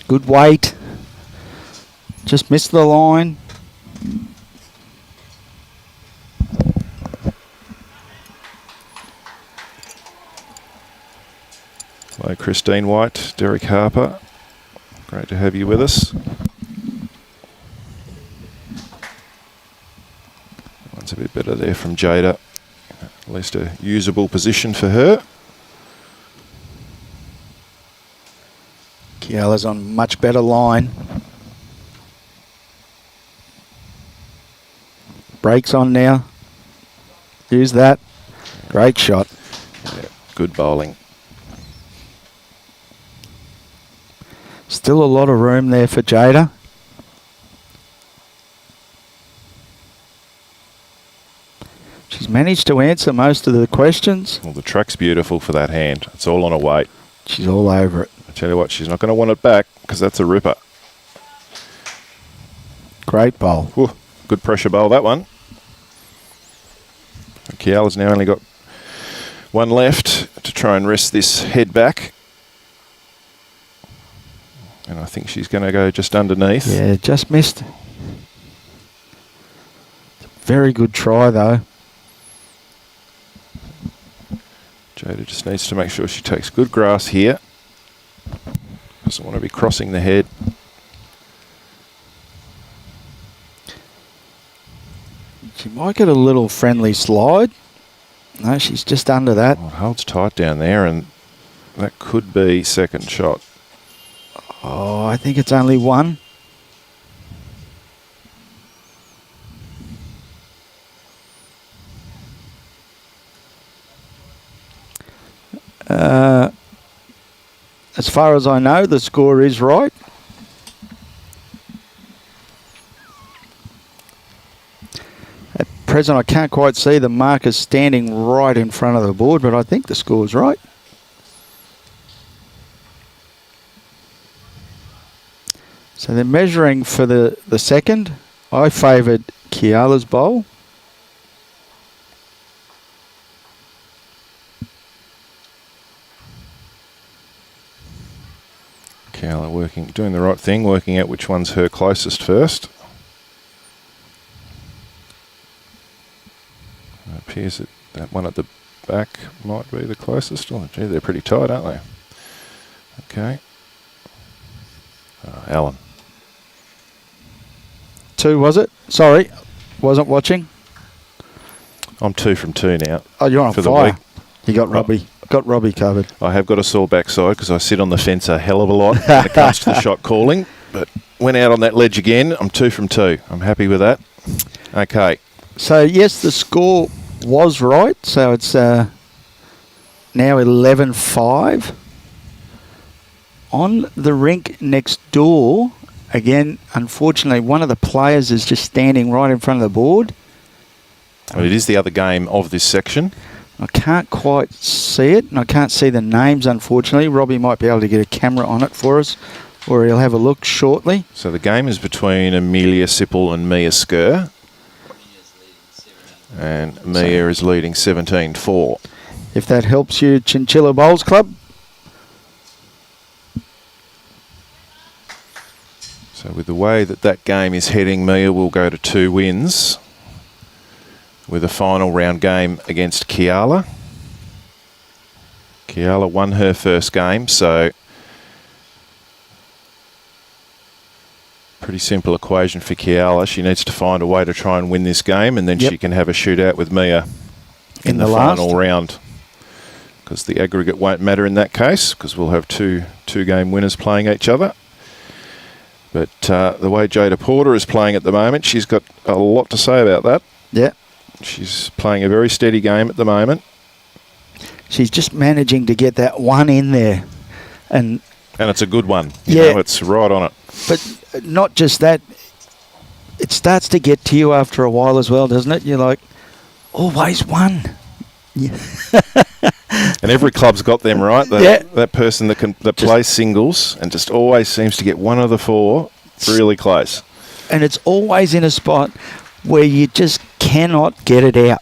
Good weight. Just missed the line. Hello, Christine White, Derek Harper. Great to have you with us. One's a bit better there from Jaida. At least a usable position for her. Keala's on much better line. Brakes on now. Use that. Great shot. Yeah, good bowling. Still a lot of room there for Jaida. She's managed to answer most of the questions. Well, the track's beautiful for that hand. It's all on a weight. She's all over it. I tell you what, she's not going to want it back because that's a ripper. Great bowl. Whew, good pressure bowl, that one. Keala's now only got one left to try and rest this head back. And I think she's going to go just underneath. Yeah, just missed. Very good try, though. Jaida just needs to make sure she takes good grass here. Doesn't want to be crossing the head. She might get a little friendly slide. No, she's just under that. Oh, it holds tight down there, and that could be second shot. Oh, I think it's only one. As far as I know, the score is right. At present, I can't quite see the markers standing right in front of the board, but I think the score's right. So they're measuring for the second. I favoured Keala's bowl. Keala doing the right thing, working out which one's her closest first. It appears that one at the back might be the closest. Oh, gee, they're pretty tight, aren't they? Okay. Alan. 2, was it? Sorry, wasn't watching. I'm 2 from 2 now. Oh, you're on for the fire. week. You got Robbie. Got Robbie covered. I have got a sore backside because I sit on the fence a hell of a lot when it comes to the shot calling. But went out on that ledge again. I'm 2 from 2. I'm happy with that. Okay. So, yes, the score was right. So it's now 11-5. On the rink next door, again, unfortunately, one of the players is just standing right in front of the board. Well, it is the other game of this section. I can't quite see it, and I can't see the names, unfortunately. Robbie might be able to get a camera on it for us, or he'll have a look shortly. So the game is between Amelia Sipple and Mia Skur. And Mia is leading 17-4. If that helps you, Chinchilla Bowls Club. So with the way that game is heading, Mia will go to 2 wins with a final round game against Keala. Keala won her first game, so pretty simple equation for Keala. She needs to find a way to try and win this game, and then she can have a shootout with Mia in the final round. Because the aggregate won't matter in that case, because we'll have two game winners playing each other. But the way Jaida Porter is playing at the moment, she's got a lot to say about that. Yeah. She's playing a very steady game at the moment. She's just managing to get that one in there. And it's a good one. Yeah. You know, it's right on it. But not just that. It starts to get to you after a while as well, doesn't it? You're like, always one. Yeah. And every club's got them, right? That person that plays singles and just always seems to get one of the 4 really close. And it's always in a spot where you just cannot get it out.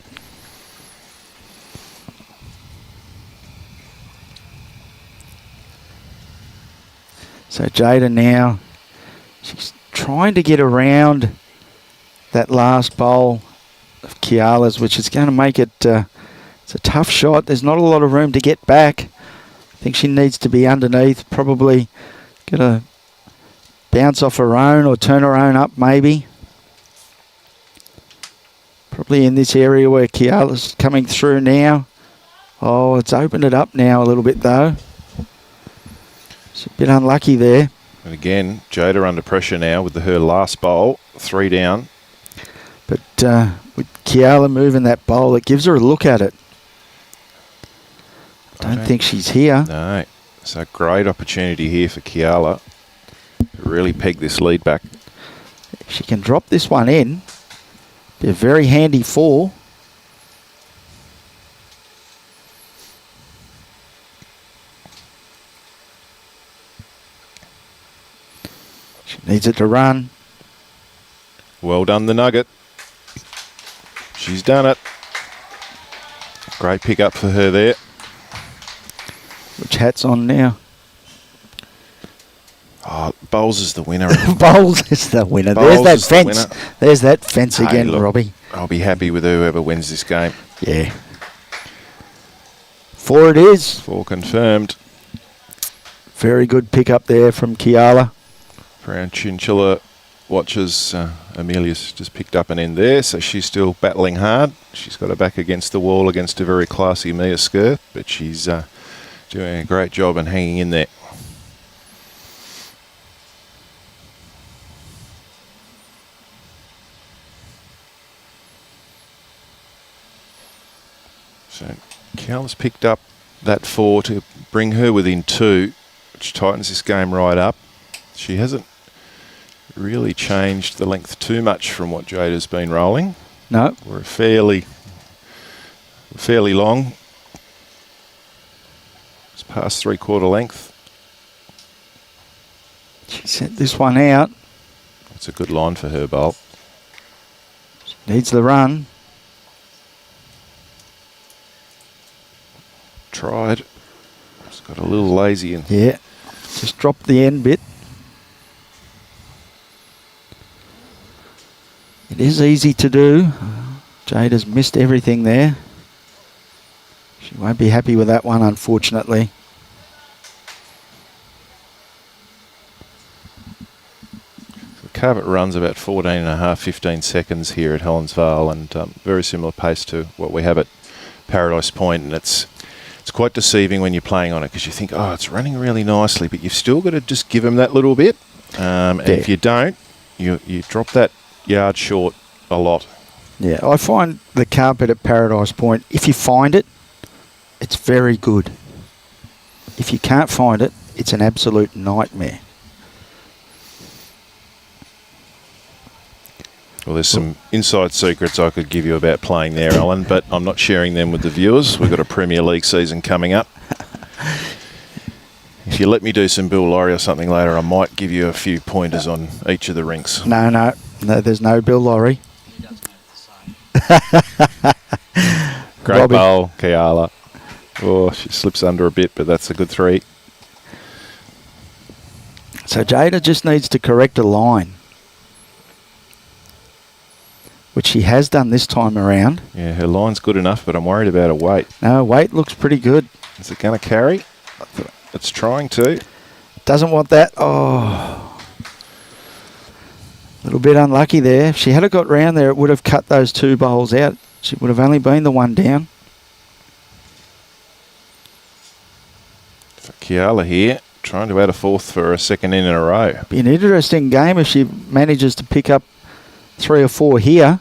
So Jaida now, she's trying to get around that last bowl of Keala's, which is going to make it, it's a tough shot. There's not a lot of room to get back. I think she needs to be underneath, probably get a bounce off her own or turn her own up maybe. Probably sharply in this area where Keala's coming through now. Oh, it's opened it up now a little bit though. It's a bit unlucky there. And again, Jaida under pressure now with her last bowl, 3 down. But with Keala moving that bowl, it gives her a look at it. I don't think she's here. No. It's a great opportunity here for Keala to really peg this lead back. If she can drop this one in, be a very handy 4. She needs it to run. Well done, the Nugget. She's done it. Great pick up for her there. Which hat's on now? Oh, Bowles is the winner. Bowles is the winner. Bowles There's is that the fence. winner. There's that fence Hey, again, look, Robbie. I'll be happy with whoever wins this game. Yeah. 4 it is. 4 confirmed. Very good pick up there from Keala. For our chinchilla watchers, Amelia's just picked up an end there, so she's still battling hard. She's got her back against the wall against a very classy Mia skirt, but she's doing a great job and hanging in there. So Cal's picked up that 4 to bring her within 2, which tightens this game right up. She hasn't really changed the length too much from what Jaida's been rolling. No. We're fairly long. It's past 3/4 length. She sent this one out. It's a good line for her bowl. Needs the run. Tried. It's got a little lazy and Yeah. Just dropped the end bit. It is easy to do. Jaida's missed everything there. She won't be happy with that one, unfortunately. the carpet runs about 14.5, 15 seconds here at Helensvale, and very similar pace to what we have at Paradise Point, and it's quite deceiving when you're playing on it because you think, oh, it's running really nicely, but you've still got to just give them that little bit. And if you don't, you drop that yard short a lot. Yeah, I find the carpet at Paradise Point, if you find it, it's very good. If you can't find it, it's an absolute nightmare. Well, there's some inside secrets I could give you about playing there, Alan, but I'm not sharing them with the viewers. We've got a Premier League season coming up. If you let me do some Bill Laurie or something later, I might give you a few pointers on each of the rinks. No, there's no Bill Laurie. Great Robbie. bowl, Keala. Oh, she slips under a bit, but that's a good 3. So Jaida just needs to correct a line, which she has done this time around. Yeah, her line's good enough, but I'm worried about her weight. No, weight looks pretty good. Is it going to carry? It's trying to. Doesn't want that. Oh. A little bit unlucky there. If she had got round there, it would have cut those 2 bowls out. She would have only been the 1 down. For Keala here, trying to add a 4th for a second in a row. Be an interesting game if she manages to pick up 3 or 4 here.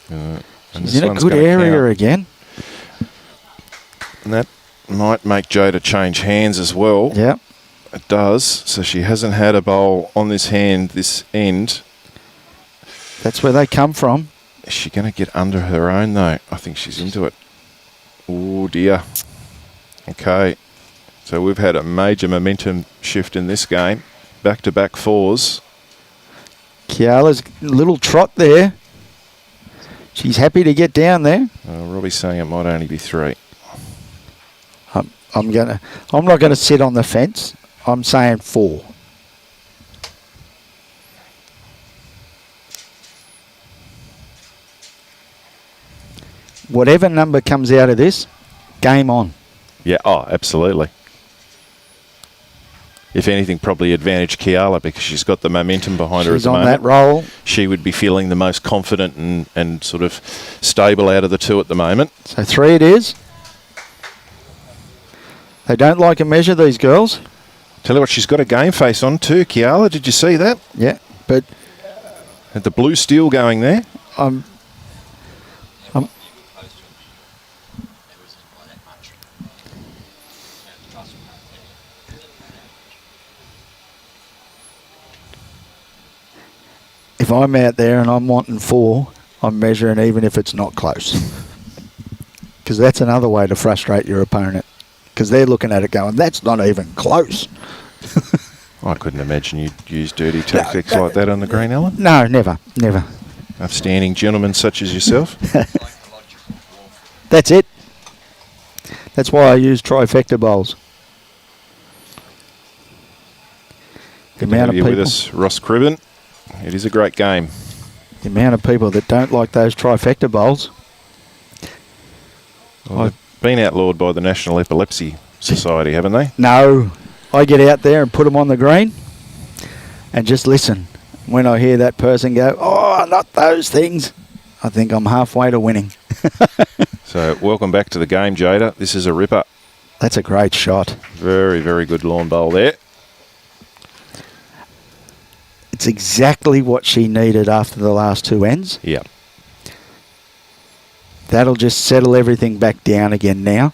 And She's this in a one's good gonna area count. again. And that might make Jaida change hands as well. Yeah. It does. So she hasn't had a bowl on this hand, this end. That's where they come from. Is she going to get under her own, though? I think she's into it. Oh, dear. Okay. So we've had a major momentum shift in this game. Back-to-back 4s. Keala's little trot there. She's happy to get down there. Robbie's saying it might only be 3. I'm not gonna sit on the fence. I'm saying 4. Whatever number comes out of this, game on. Yeah, oh, absolutely. if anything, probably advantage Keala because she's got the momentum behind her at She's the on moment. that roll. She would be feeling the most confident and sort of stable out of the two at the moment. So 3 it is. They don't like a measure, these girls. Tell you what, she's got a game face on too, Keala. Did you see that? Yeah, but Had the blue steel going there. If I'm out there and I'm wanting 4, I'm measuring even if it's not close. Because that's another way to frustrate your opponent. Because they're looking at it going, that's not even close. I couldn't imagine you'd use dirty tactics like that on the green, Ellen. No, never. Upstanding gentlemen such as yourself. That's it. That's why I use trifecta bowls. The Good to amount have of you people, with us, Ross Cribben. It is a great game. the amount of people that don't like those trifecta bowls. Well, they've been outlawed by the National Epilepsy Society, haven't they? No, I get out there and put them on the green and just listen. When I hear that person go, oh, not those things, I think I'm halfway to winning. So welcome back to the game, Jaida. This is a ripper. That's a great shot. Very, very good lawn bowl there. It's exactly what she needed after the last 2 ends. Yeah. That'll just settle everything back down again now.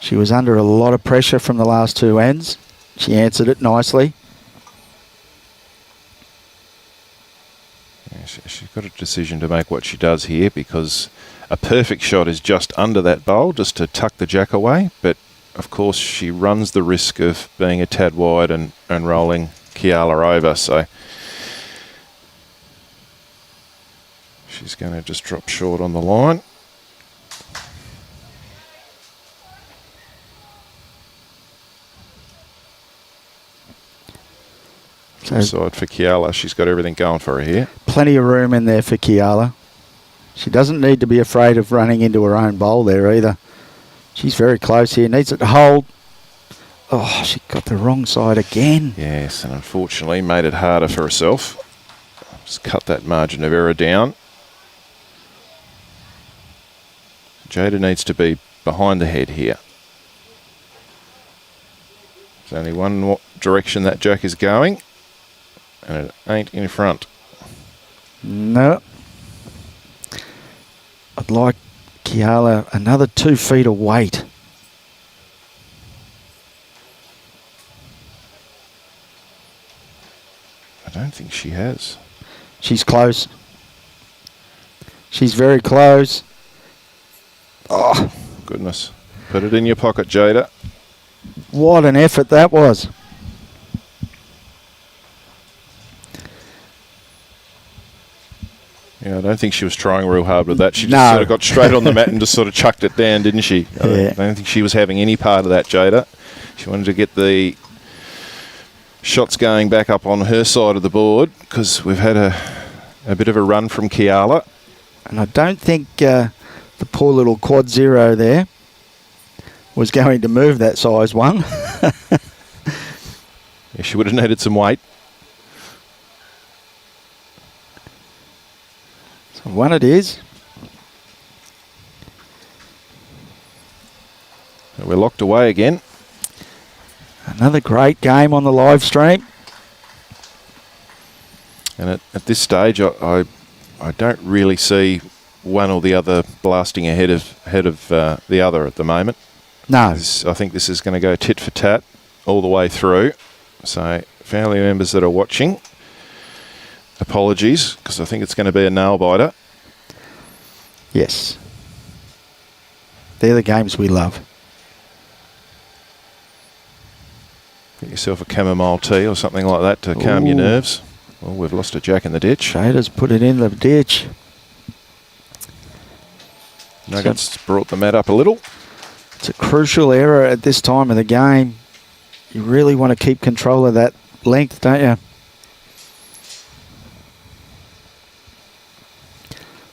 She was under a lot of pressure from the last 2 ends. She answered it nicely. Yeah, she's got a decision to make what she does here because a perfect shot is just under that bowl, just to tuck the jack away. But, of course, she runs the risk of being a tad wide and rolling Keala over. So she's going to just drop short on the line. So Side for Keala. She's got everything going for her here. plenty of room in there for Keala. She doesn't need to be afraid of running into her own bowl there either. She's very close here. Needs it to hold. Oh, she got the wrong side again. Yes, and unfortunately made it harder for herself. Just cut that margin of error down. Jaida needs to be behind the head here. There's only one direction that jack is going, and it ain't in front. No. I'd like Keala another 2 feet of weight. I don't think she has. She's close. She's very close. Oh, Goodness. Put it in your pocket, Jaida. what an effort that was. Yeah, I don't think she was trying real hard with that. She just No. sort of got straight on the mat and just sort of chucked it down, didn't she? I Yeah. don't think she was having any part of that, Jaida. She wanted to get the shots going back up on her side of the board because we've had a bit of a run from Keala. And I don't think the poor little quad zero there was going to move that size one. Yeah, she would have needed some weight. So one it is. We're locked away again. Another great game on the live stream. And at this stage, I don't really see one or the other blasting ahead of the other at the moment. No. I think this is going to go tit for tat all the way through. So family members that are watching, apologies, because I think it's going to be a nail biter. Yes. They're the games we love. Get yourself a chamomile tea or something like that to calm your Ooh. nerves. Well, we've lost a jack in the ditch. Jaida's put it in the ditch. Nuggets brought the mat up a little. It's a crucial error at this time of the game. You really want to keep control of that length, don't you?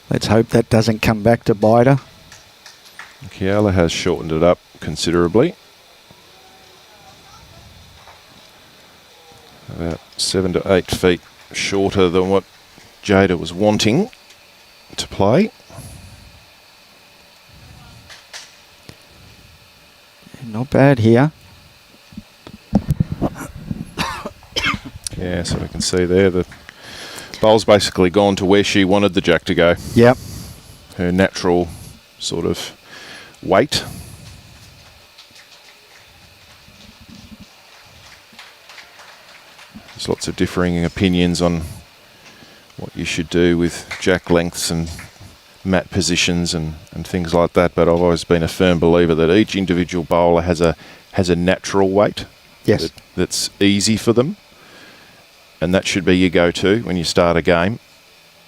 Let's hope that doesn't come back to bite her. Keala has shortened it up considerably. About 7 to 8 feet shorter than what Jaida was wanting to play. Not bad here. Yeah, so we can see there the bowl's basically gone to where she wanted the jack to go. Yep. Her natural sort of weight. There's lots of differing opinions on what you should do with jack lengths and mat positions and things like that, but I've always been a firm believer that each individual bowler has a natural weight. Yes. That's easy for them, and that should be your go-to when you start a game,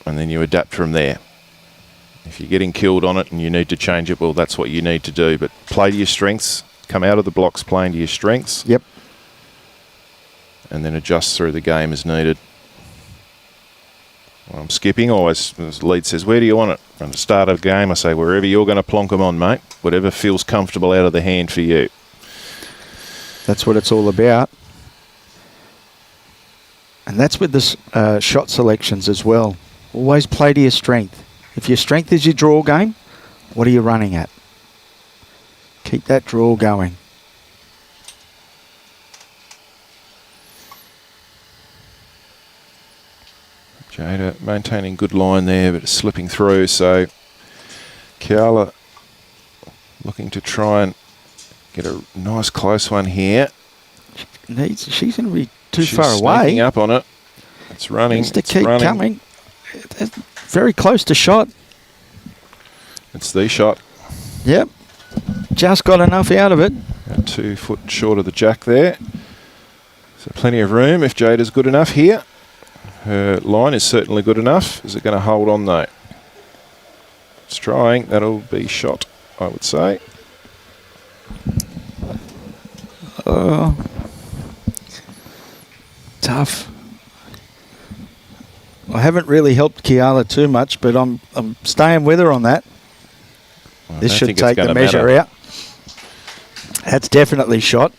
and then you adapt from there. If you're getting killed on it and you need to change it, well, that's what you need to do, but play to your strengths, come out of the blocks playing to your strengths. Yep. And then adjust through the game as needed. Well, I'm skipping, always, the lead says, where do you want it? From the start of the game, I say, wherever you're going to plonk them on, mate. Whatever feels comfortable out of the hand for you. That's what it's all about. And that's with the shot selections as well. Always play to your strength. If your strength is your draw game, what are you running at? Keep that draw going. Jaida maintaining good line there, but slipping through. So Keala looking to try and get a nice close one here. She's going to be too She's far away. sneaking up on it. It's running. Needs to it's keep running. coming. It's very close to shot. It's the shot. Yep. Just got enough out of it. About 2 foot short of the jack there. So plenty of room if Jaida's good enough here. Her line is certainly good enough. Is it going to hold on though? It's trying. That'll be shot, I would say. Tough. I haven't really helped Keala too much, but I'm staying with her on that. Well, This I don't should think it's take the gonna measure matter. out. That's definitely shot.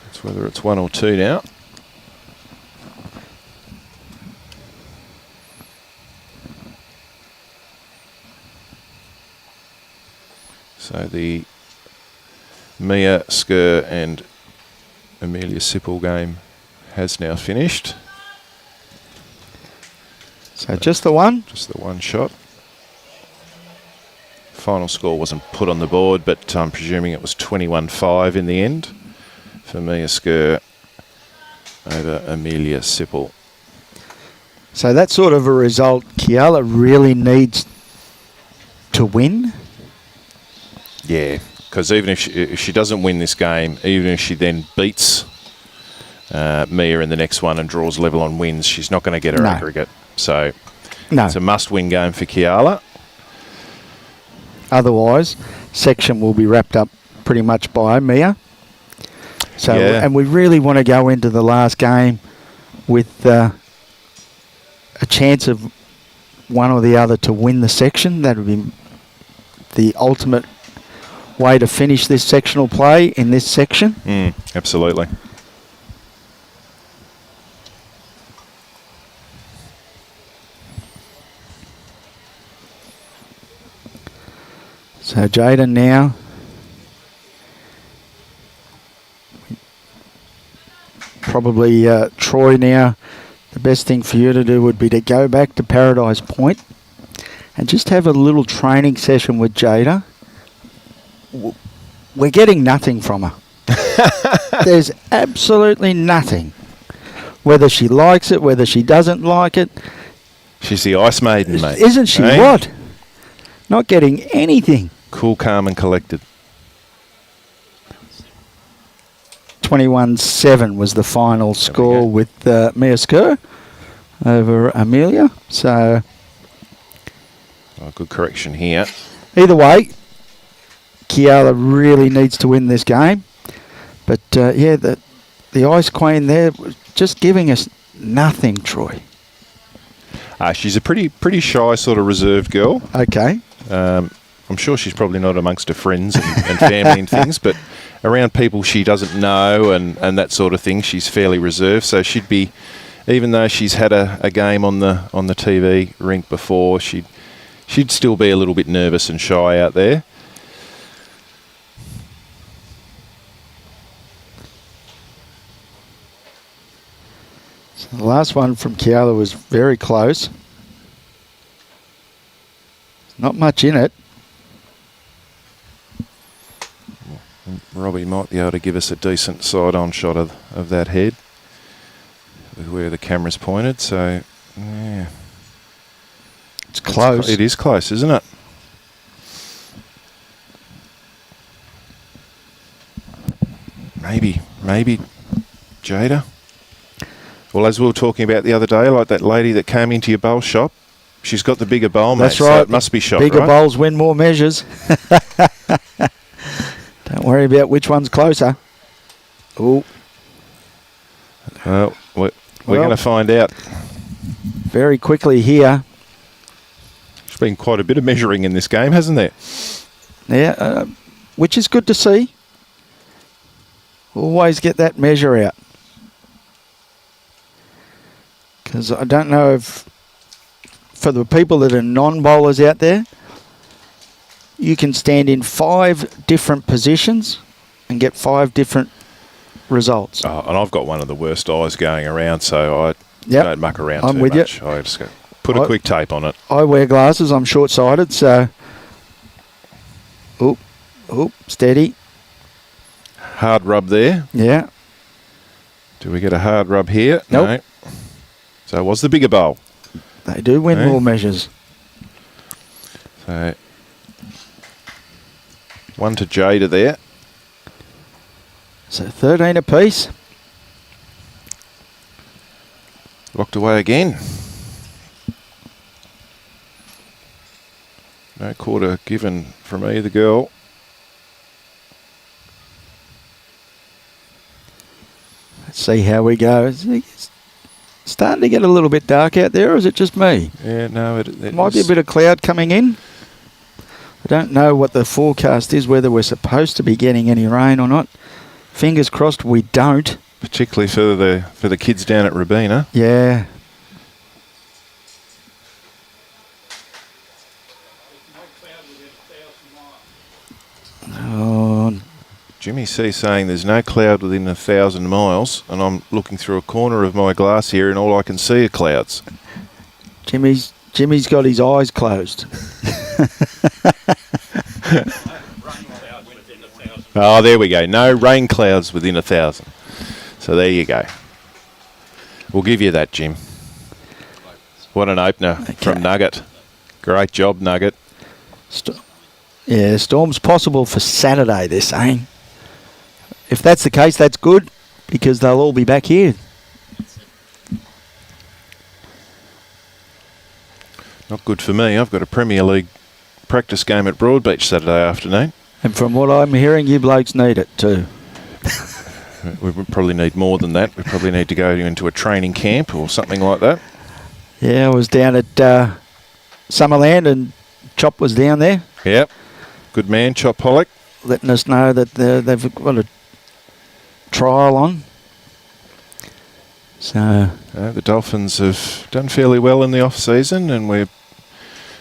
It's whether it's 1 or 2 now. So the Mia, Skur and Amelia Sipple game has now finished. So just the one. Just the one shot. Final score wasn't put on the board, but I'm presuming it was 21-5 in the end for Mia Skur over Amelia Sipple. So that sort of a result, Keala really needs to win. Yeah, because even if she doesn't win this game, even if she then beats Mia in the next one and draws level on wins, she's not going to get her aggregate. So it's a must-win game for Keala. Otherwise, section will be wrapped up pretty much by Mia. So, and we really want to go into the last game with a chance of one or the other to win the section. That would be the ultimate way to finish this sectional play in this section. Absolutely. So Jaida now. Probably Troy now. The best thing for you to do would be to go back to Paradise Point and just have a little training session with Jaida. We're getting nothing from her. There's absolutely nothing. Whether she likes it, whether she doesn't like it. She's the ice maiden, mate. Isn't she? Eh? What? Not getting anything. Cool, calm and collected. 21-7 was the final score with Mia Skur over Amelia. So, good correction here. Either way, Keala really needs to win this game. But yeah, the Ice Queen there was just giving us nothing, Troy. She's a pretty shy sort of reserved girl. Okay. I'm sure she's probably not amongst her friends and family and things, but around people she doesn't know and that sort of thing, she's fairly reserved. So she'd be, even though she's had a game on the TV rink before, she'd still be a little bit nervous and shy out there. So the last one from Keala was very close. Not much in it. Robbie might be able to give us a decent side-on shot of that head with where the camera's pointed. So, yeah. It's close. It is close, isn't it? Maybe Jaida. Well, as we were talking about the other day, like that lady that came into your bowl shop, she's got the bigger bowl, mate. That's right. So it must be shot, bigger right? bowls win more measures. Don't worry about which one's closer. Oh. Well, we're going to find out. Very quickly here. There's been quite a bit of measuring in this game, hasn't there? Yeah, which is good to see. Always get that measure out. Because I don't know if, for the people that are non-bowlers out there, you can stand in 5 different positions and get 5 different results. Oh, and I've got one of the worst eyes going around, so I don't muck around I'm too with much. you. I just go, put a quick tape on it. I wear glasses. I'm short-sighted, so... Oop, steady. Hard rub there. Yeah. Do we get a hard rub here? Nope. No. So what's the bigger bowl? They do win more measures. So, one to Jaida there. So 13 apiece. Locked away again. No quarter given from either girl. Let's see how we go. It's starting to get a little bit dark out there, or is it just me? Yeah, no, it Might be a bit of cloud coming in. I don't know what the forecast is, whether we're supposed to be getting any rain or not. Fingers crossed we don't. particularly for the kids down at Robina. Yeah. Oh, Jimmy C saying there's no cloud within 1,000 miles, and I'm looking through a corner of my glass here, and all I can see are clouds. Jimmy's got his eyes closed. Oh, there we go. No rain clouds within 1,000. So there you go. We'll give you that, Jim. What an opener from Nugget. Great job, Nugget. Yeah, storm's possible for Saturday, they're saying. If that's the case, that's good, because they'll all be back here. Not good for me. I've got a Premier League practice game at Broadbeach Saturday afternoon. And from what I'm hearing, you blokes need it too. We probably need more than that. We probably need to go into a training camp or something like that. Yeah, I was down at Summerland and Chop was down there. Yep. Good man, Chop Pollock. Letting us know that they've got a trial on. So The Dolphins have done fairly well in the off-season, and we're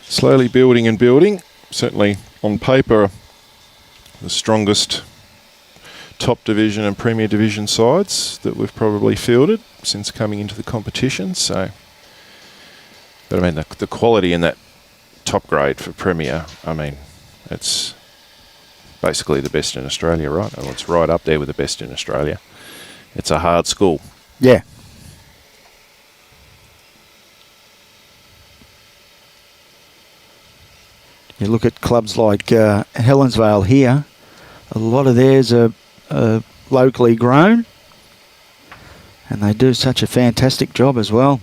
slowly building and building. Certainly on paper, the strongest top division and Premier Division sides that we've probably fielded since coming into the competition. So, but I mean, the quality in that top grade for Premier, I mean, it's basically the best in Australia, right? Well, it's right up there with the best in Australia. It's a hard school. yeah. You look at clubs like Helensvale here, a lot of theirs are locally grown, and they do such a fantastic job as well.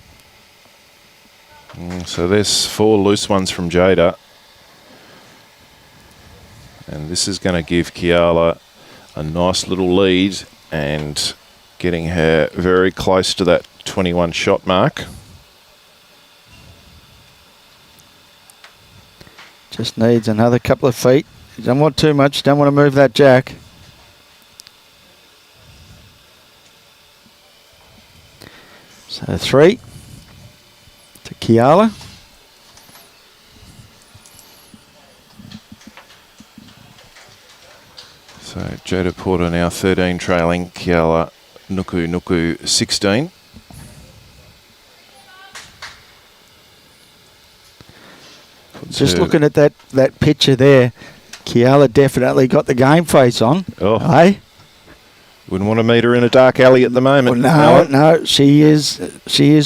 So there's 4 loose ones from Jaida. And this is going to give Keala a nice little lead and getting her very close to that 21 shot mark. Just needs another couple of feet. You don't want too much. Don't want to move that jack. So 3 to Keala. So Jaida Porter now 13 trailing Keala Nukunuku 16. Just looking at that picture there, Keala definitely got the game face on. Oh, hey? Wouldn't want to meet her in a dark alley at the moment. Well, no, she is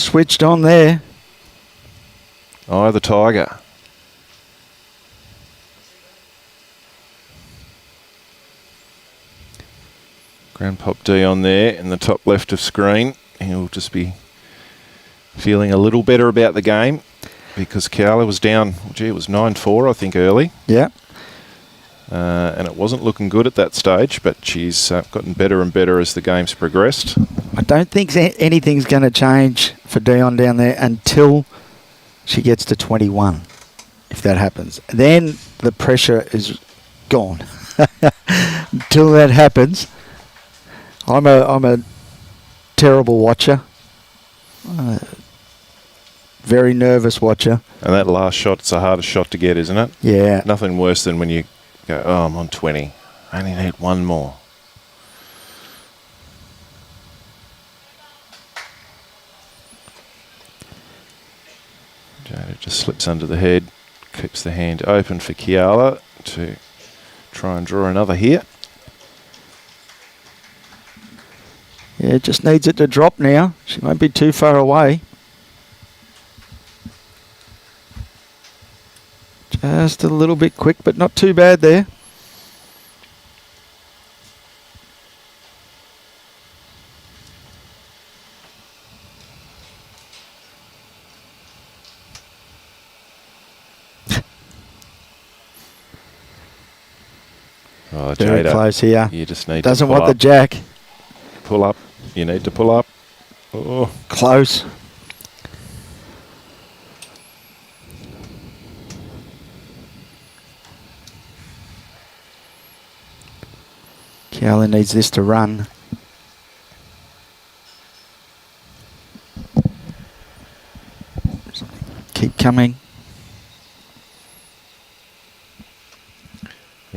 switched on there. Oh, the Tiger. Grandpop D on there in the top left of screen. He'll just be feeling a little better about the game because Keala was down, it was 9-4 I think early. Yeah. And it wasn't looking good at that stage, but she's gotten better and better as the game's progressed. I don't think anything's going to change for Dion down there until she gets to 21, if that happens. Then the pressure is gone. Until that happens, I'm a terrible watcher. Very nervous watcher. And that last shot's the hardest shot to get, isn't it? Yeah. Nothing worse than when you go, oh, I'm on 20. I only need one more. Jaida just slips under the head, keeps the hand open for Keala to try and draw another here. Yeah, just needs it to drop now. She won't be too far away. Just a little bit quick, but not too bad there. Oh, Very Jaida, close here. you just need Doesn't to pull want the up. jack. Pull up. You need to pull up. Oh, Close. Keala needs this to run. Keep coming.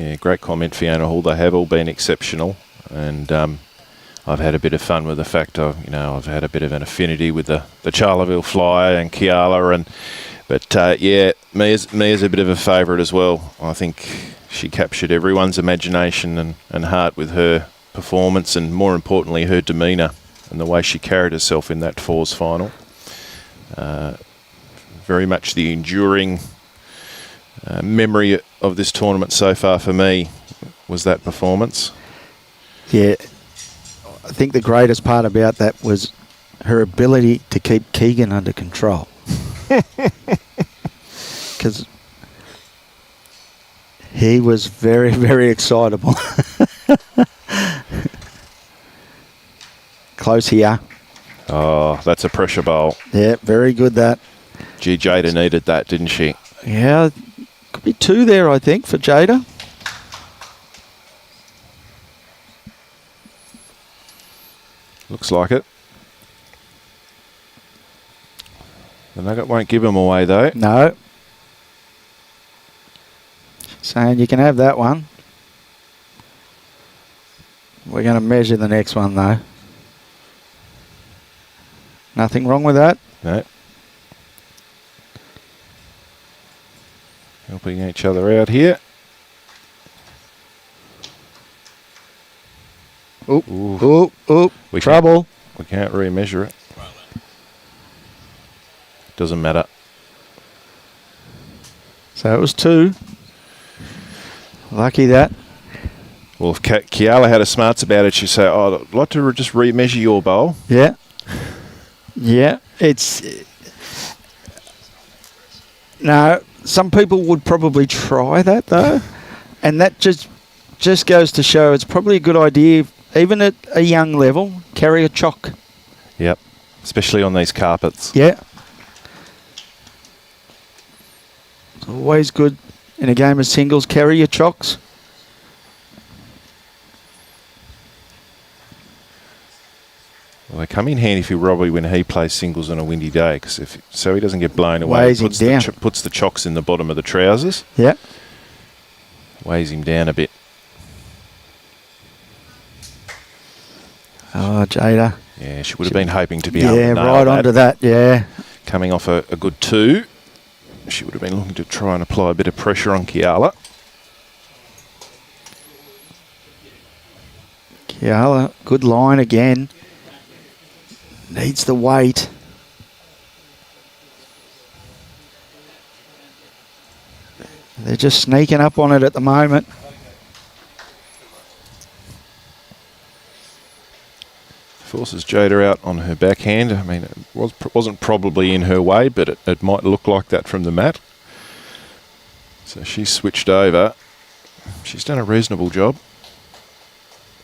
yeah, great comment, Fiona Hall. They have all been exceptional, and I've had a bit of fun with the fact of, I've had a bit of an affinity with the Charleville Flyer and Keala, but yeah, Mia's a bit of a favourite as well. I think she captured everyone's imagination and heart with her performance, and more importantly, her demeanour and the way she carried herself in that fours final. Very much the enduring memory of this tournament so far for me was that performance. Yeah, I think the greatest part about that was her ability to keep Keegan under control. Because he was very, very excitable. Close here. Oh, that's a pressure bowl. Yeah, very good that. Gee, Jaida needed that, didn't she? Yeah, could be 2 there, I think, for Jaida. Looks like it. The nugget won't give him away, though. No. Saying you can have that one. We're going to measure the next one, though. Nothing wrong with that. No. Helping each other out here. Oop, Ooh. oop, oop. We Trouble. We can't remeasure it. Doesn't matter. So it was 2. Lucky that. Well, if Keala had a smarts about it, she'd say, oh, I'd like to just remeasure your bowl. Yeah. Yeah. It's... No, some people would probably try that, though. And that just goes to show it's probably a good idea, even at a young level, carry a chock. Yep. Especially on these carpets. Yeah. It's always good in a game of singles, carry your chocks. Well, they come in handy for Robbie when he plays singles on a windy day, because so he doesn't get blown away. Weighs him down. Puts the chocks in the bottom of the trousers. Yeah. Weighs him down a bit. Oh, Jaida. Yeah, she would have been hoping to be able to nail right onto that, yeah. Coming off a good 2. She would have been looking to try and apply a bit of pressure on Keala. Keala, good line again. Needs the weight. They're just sneaking up on it at the moment. Forces Jaida out on her backhand. I mean, it wasn't probably in her way, but it might look like that from the mat. So she's switched over. She's done a reasonable job.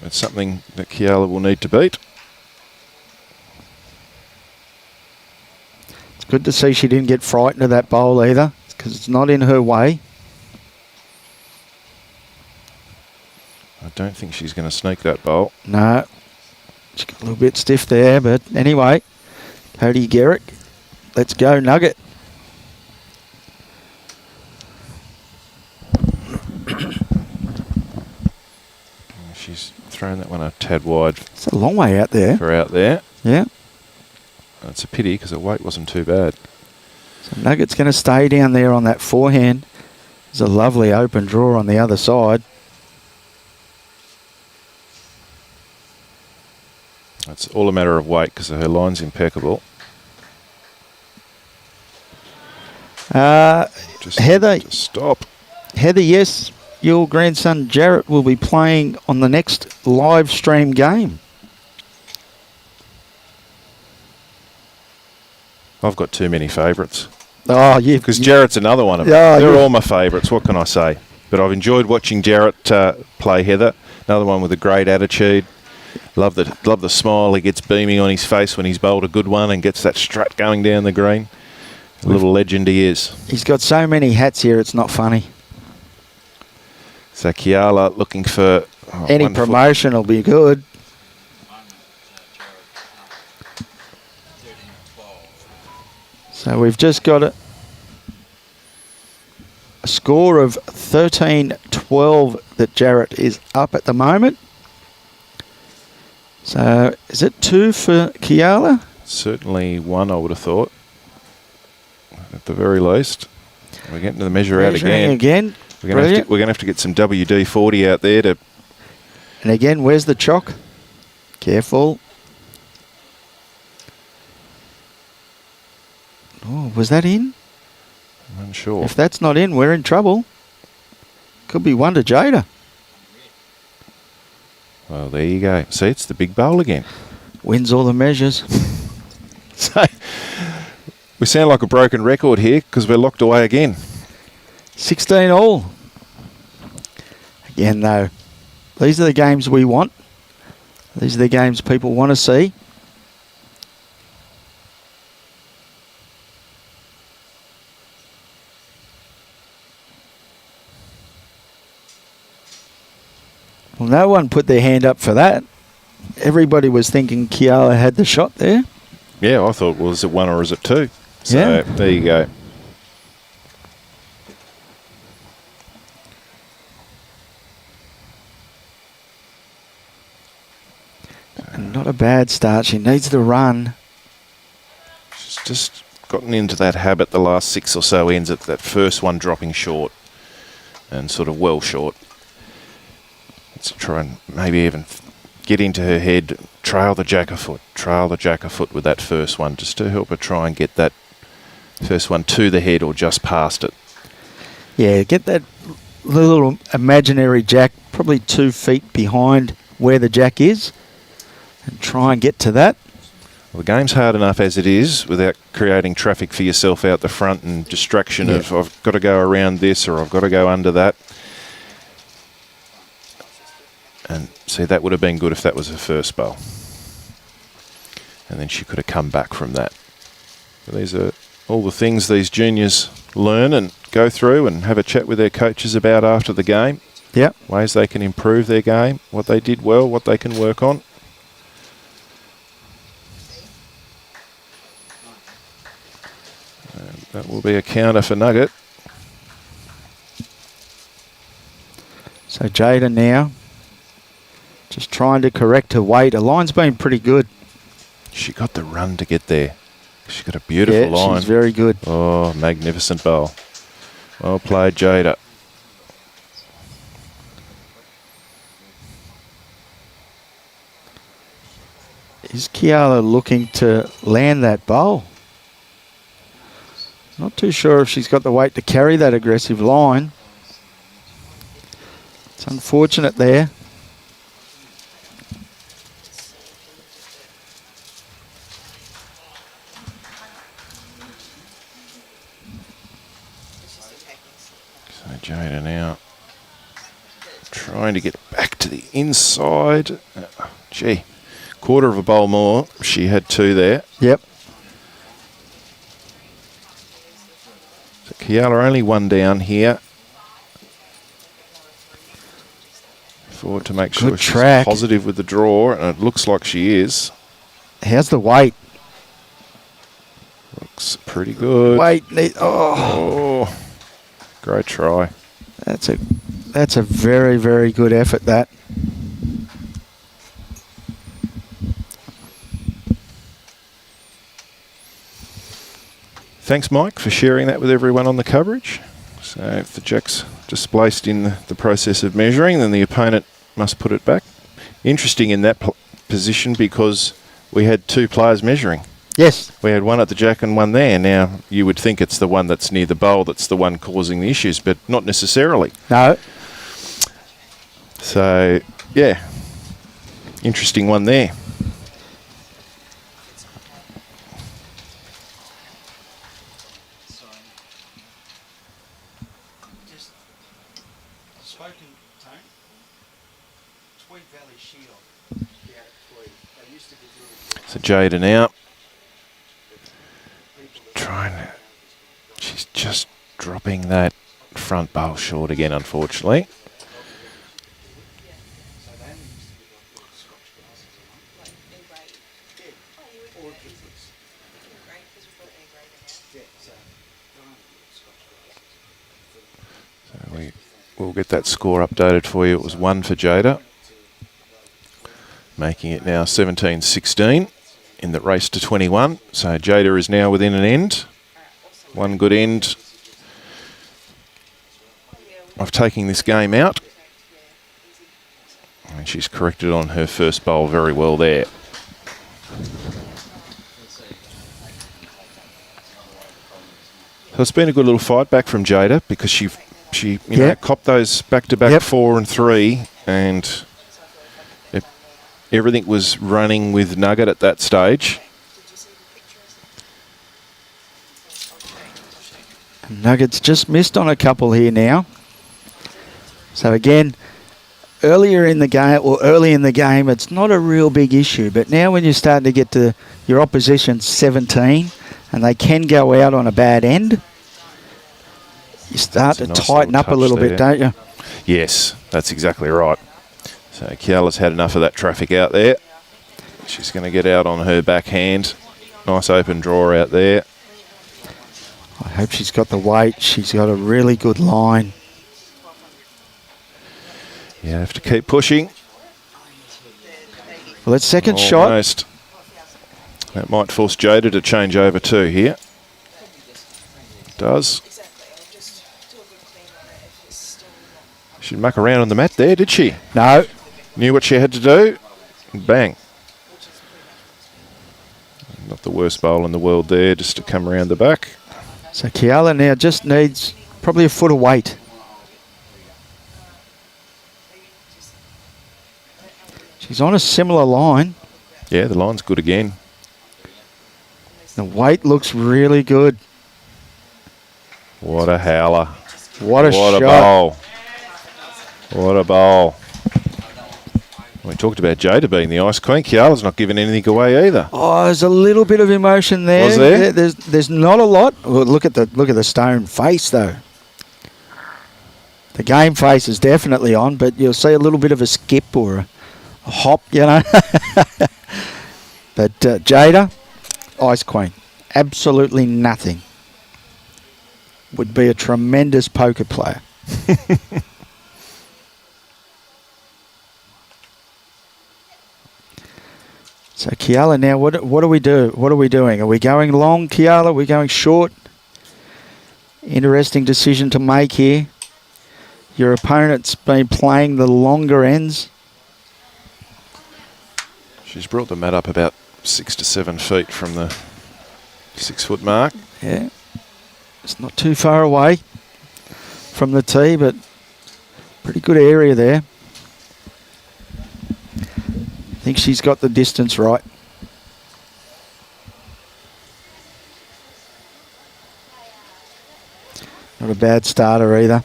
It's something that Keala will need to beat. It's good to see she didn't get frightened of that bowl either, because it's not in her way. I don't think she's going to sneak that bowl. No. She's got a little bit stiff there, but anyway, Cody Garrick, let's go Nugget. She's thrown that one a tad wide. It's a long way out there. For out there. Yeah. It's a pity because the weight wasn't too bad. So Nugget's going to stay down there on that forehand. There's a lovely open draw on the other side. It's all a matter of weight because her line's impeccable. Heather. Just stop. Heather, yes, your grandson Jarrett will be playing on the next live stream game. I've got too many favourites. Oh, yeah. Because Jarrett's another one of them. Oh, They're all my favourites. What can I say? But I've enjoyed watching Jarrett play Heather. Another one with a great attitude. Love the smile he gets beaming on his face when he's bowled a good one and gets that strut going down the green. A little legend he is. He's got so many hats here, it's not funny. So Keala looking for... any promotion will be good. So we've just got a score of 13-12 that Jarrett is up at the moment. So is it 2 for Keala? Certainly 1, I would have thought. At the very least. We're getting to the measure out again. We're going to have to get some WD-40 out there to... And again, where's the chock? Careful. Oh, was that in? I'm unsure. If that's not in, we're in trouble. Could be 1 to Jaida. Well, there you go. See, it's the big bowl again. Wins all the measures. So, we sound like a broken record here because we're locked away again. 16 all. Again, though, these are the games we want. These are the games people want to see. Well, no one put their hand up for that. Everybody was thinking Keala had the shot there. Yeah, I thought, well, is it 1 or is it 2? So, yeah. There you go. Not a bad start. She needs the run. She's just gotten into that habit the last 6 or so ends at that first one dropping short and sort of well short. Let's try and maybe even get into her head, trail the jack of foot with that first one, just to help her try and get that first one to the head or just past it. Yeah, get that little imaginary jack probably 2 feet behind where the jack is and try and get to that. Well, the game's hard enough as it is without creating traffic for yourself out the front and distraction of I've got to go around this or I've got to go under that. And see, that would have been good if that was her first bowl. And then she could have come back from that. But these are all the things these juniors learn and go through and have a chat with their coaches about after the game. Yep. Ways they can improve their game, what they did well, what they can work on. And that will be a counter for Nugget. So Jaida now just trying to correct her weight. Her line's been pretty good. She got the run to get there. She's got a beautiful line. She's very good. Oh, magnificent bowl. Well played, Jaida. Is Keala looking to land that bowl? Not too sure if she's got the weight to carry that aggressive line. It's unfortunate there. So Jaida now trying to get back to the inside. Gee, quarter of a bowl more. She had 2 there. Yep. So Keala only 1 down here. Forward to make sure she's positive with the draw, and it looks like she is. How's the weight? Looks pretty good. Oh, great try. That's a very, very good effort, that. Thanks, Mike, for sharing that with everyone on the coverage. So if the jack's displaced in the process of measuring, then the opponent must put it back. Interesting in that position because we had 2 players measuring. Yes. We had one at the jack and one there. Now, you would think it's the one that's near the bowl that's the one causing the issues, but not necessarily. No. So, yeah, interesting one there. So Jaida now she's just dropping that front bowl short again, unfortunately. So we'll get that score updated for you. It was 1 for Jaida, making it now 17-16 in the race to 21. So Jaida is now within an end. One good end of taking this game out. And she's corrected on her first bowl very well there. So it's been a good little fight back from Jaida because she you know, copped those back-to-back 4 and 3, and everything was running with Nugget at that stage. Nuggets just missed on a couple here now. So again, early in the game, it's not a real big issue. But now when you're starting to get to your opposition 17, and they can go out on a bad end, you start to tighten up a little bit, don't you? Yes, that's exactly right. So Keala's had enough of that traffic out there. She's going to get out on her backhand. Nice open draw out there. I hope she's got the weight. She's got a really good line. You have to keep pushing. Well, that second shot. That might force Jaida to change over too here. It does. She didn't muck around on the mat there, did she? No. Knew what she had to do. Bang. Not the worst bowl in the world there, just to come around the back. So Keala now just needs probably a foot of weight. She's on a similar line. Yeah, the line's good again. The weight looks really good. What a howler. What a shot. Bowl. What a bowl. We talked about Jaida being the ice queen. Keala's not giving anything away either. Oh, there's a little bit of emotion there. Was there? There's not a lot. Well, look at the stone face though. The game face is definitely on, but you'll see a little bit of a skip or a hop, you know. But Jaida, Ice Queen, absolutely nothing. Would be a tremendous poker player. So Keala now, what do we do? What are we doing? Are we going long, Keala? Are we going short? Interesting decision to make here. Your opponent's been playing the longer ends. She's brought the mat up about 6 to 7 feet from the 6 foot mark. Yeah, it's not too far away from the tee, but pretty good area there. I think she's got the distance right. Not a bad starter either.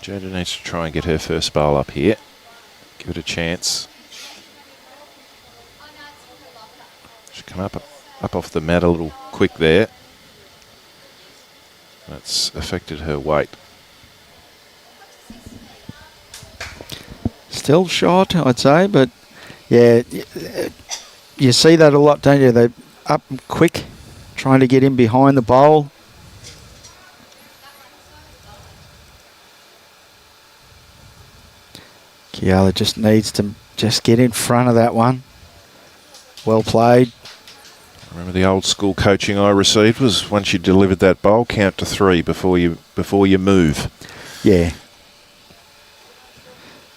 Jaida needs to try and get her first bowl up here. Give it a chance. She's come up off the mat a little quick there. That's affected her weight. Still short, I'd say, but yeah, you see that a lot, don't you? They're up quick, trying to get in behind the bowl. Keala just needs to just get in front of that one. Well played. Remember the old school coaching I received was once you delivered that bowl, count to 3 before you move. Yeah.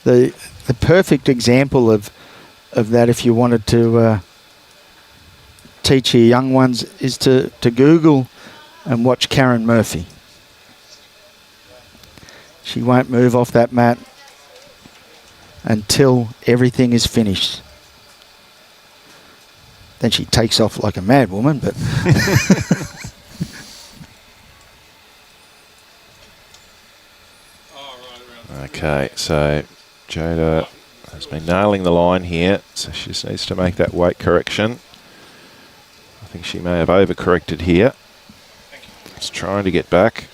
The perfect example of that, if you wanted to teach your young ones, is to Google and watch Karen Murphy. She won't move off that mat until everything is finished. Then she takes off like a mad woman, but okay, so Jaida has been nailing the line here, so she just needs to make that weight correction. I think she may have overcorrected here. Just trying to get back.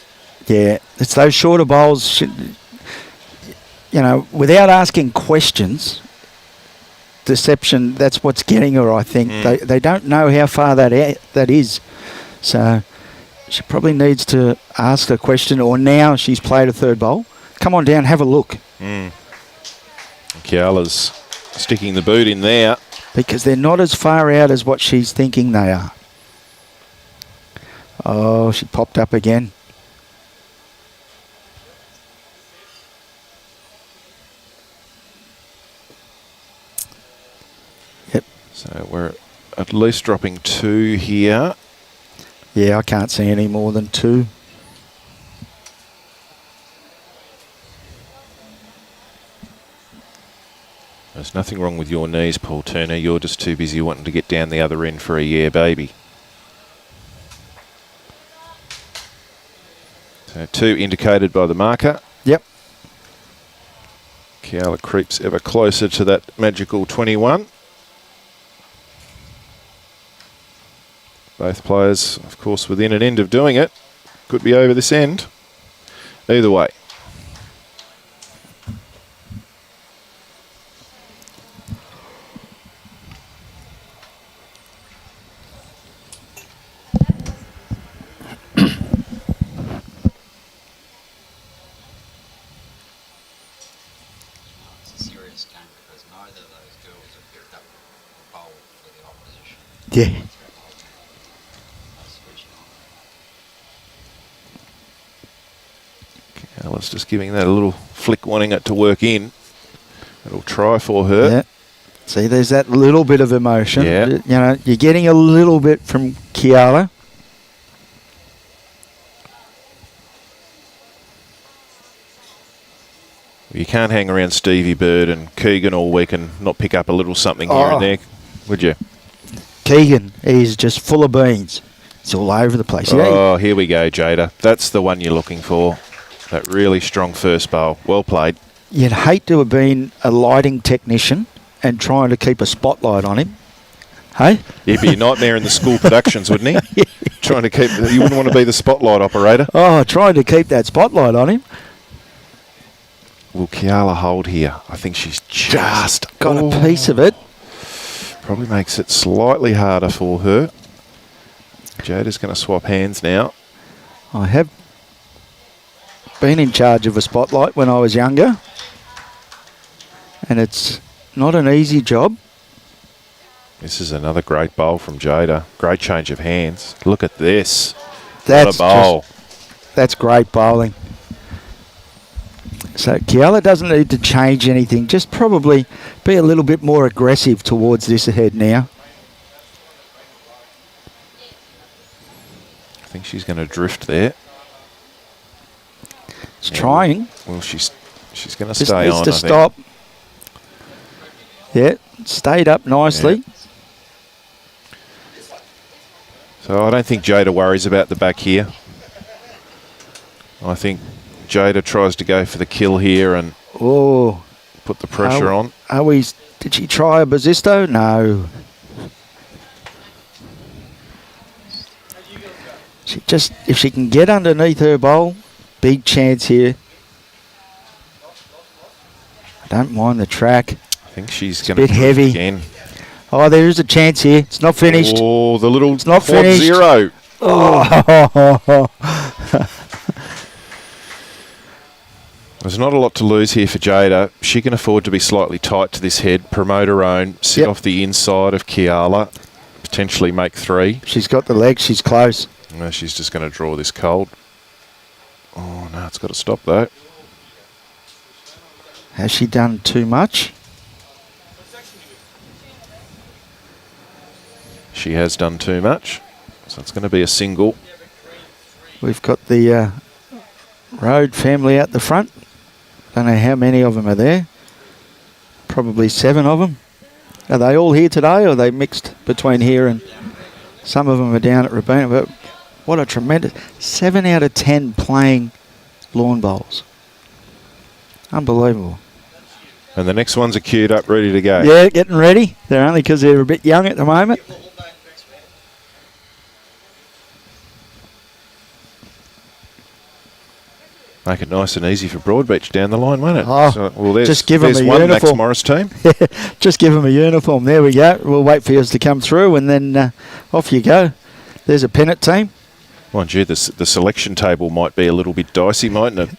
yeah, it's those shorter bowls. You know, without asking questions, deception, that's what's getting her, I think. They don't know how far that is. So she probably needs to ask a question, or now she's played a third bowl. Come on down, have a look. Keala's sticking the boot in there. Because they're not as far out as what she's thinking they are. Oh, she popped up again. Yep. So we're at least dropping 2 here. Yeah, I can't see any more than 2. There's nothing wrong with your knees, Paul Turner. You're just too busy wanting to get down the other end for a yeah, baby. So 2 indicated by the marker. Yep. Keala creeps ever closer to that magical 21. Both players, of course, within an end of doing it. Could be over this end. Either way. Yeah. Keala's just giving that a little flick, wanting it to work in. It'll try for her. Yeah. See, there's that little bit of emotion. Yeah. You know, you're getting a little bit from Keala. You can't hang around Stevie Bird and Keegan all week and not pick up a little something here and there, would you? Keegan is just full of beans. It's all over the place. Oh, here we go, Jaida. That's the one you're looking for. That really strong first bowl. Well played. You'd hate to have been a lighting technician and trying to keep a spotlight on him. Hey? He'd be a nightmare in the school productions, wouldn't he? Trying to keep... You wouldn't want to be the spotlight operator. Oh, trying to keep that spotlight on him. will Keala hold here? I think she's just got a piece of it. Probably makes it slightly harder for her. Jaida's going to swap hands now. I have been in charge of a spotlight when I was younger, and it's not an easy job. This is another great bowl from Jaida. Great change of hands. Look at this. That's what a bowl. That's great bowling. So Keala doesn't need to change anything. Just probably be a little bit more aggressive towards this ahead now. I think she's going to drift there. She's trying. Well, she's going to Just stay needs on. to stop. Yeah, stayed up nicely. Yeah. So I don't think Jaida worries about the back here. I think Jaida tries to go for the kill here and put the pressure on. Did she try a Basisto? No. If she can get underneath her bowl, big chance here. I don't mind the track. I think she's going to be heavy again. Oh, there is a chance here. It's not finished. Oh, the little it's not quad finished. zero. Oh. There's not a lot to lose here for Jaida. She can afford to be slightly tight to this head, promote her own, sit off the inside of Keala, potentially make 3. She's got the legs. She's close. No, she's just going to draw this cold. Oh, no, it's got to stop, though. Has she done too much? She has done too much. So it's going to be a single. We've got the Road family out the front. Don't know how many of them are there. Probably 7 of them. Are they all here today, or are they mixed between here and some of them are down at Rabina? But what a tremendous 7 out of 10 playing lawn bowls. Unbelievable. And the next ones are queued up, ready to go. Yeah, getting ready. They're only because they're a bit young at the moment. Make it nice and easy for Broadbeach down the line, won't it? Oh, so, well, there's, just give them there's a one uniform. Max Morris team. Just give them a uniform. There we go. We'll wait for yours to come through, and then off you go. There's a pennant team. Mind you, the selection table might be a little bit dicey, mightn't it?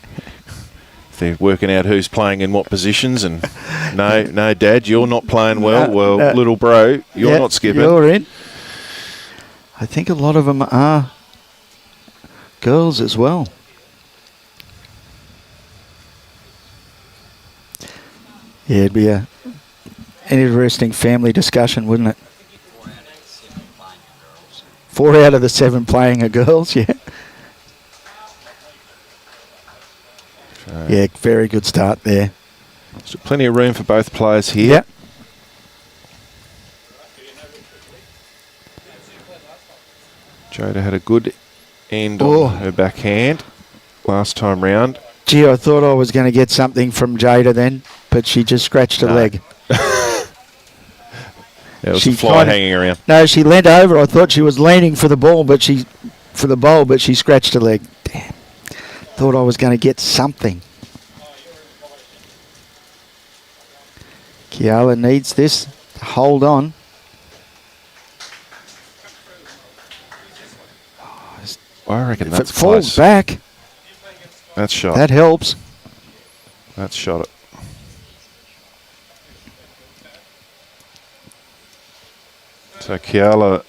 If they're working out who's playing in what positions, and no, Dad, you're not playing well. Little bro, you're not skipping. You're in. I think a lot of them are girls as well. Yeah, it'd be an interesting family discussion, wouldn't it? 4 out of the 7 playing are girls, yeah. Yeah, very good start there. So plenty of room for both players here. Yeah. Jaida had a good end on her backhand last time round. Gee, I thought I was going to get something from Jaida then, but she just scratched her leg. There was a fly hanging around. No, she leant over. I thought she was leaning for the ball, but she scratched her leg. Damn. Thought I was going to get something. Keala needs this to hold on. I reckon that's if it falls close. back, that's shot. That helps. That's shot it. So Keala,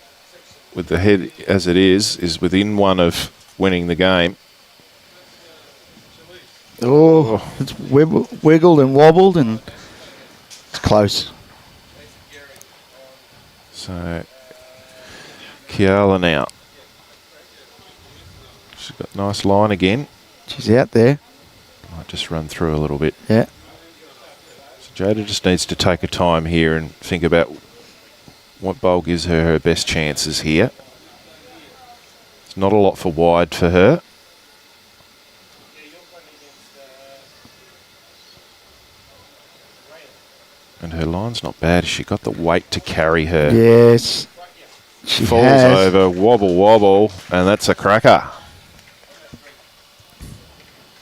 with the head as it is within one of winning the game. It's wiggled and wobbled, and it's close. So Keala now. She's got a nice line again. She's out there. Might just run through a little bit. Yeah. So Jaida just needs to take her time here and think about what bowl gives her best chances here. It's not a lot for wide for her. And her line's not bad. She got the weight to carry her. Yes. She falls over, wobble, and that's a cracker.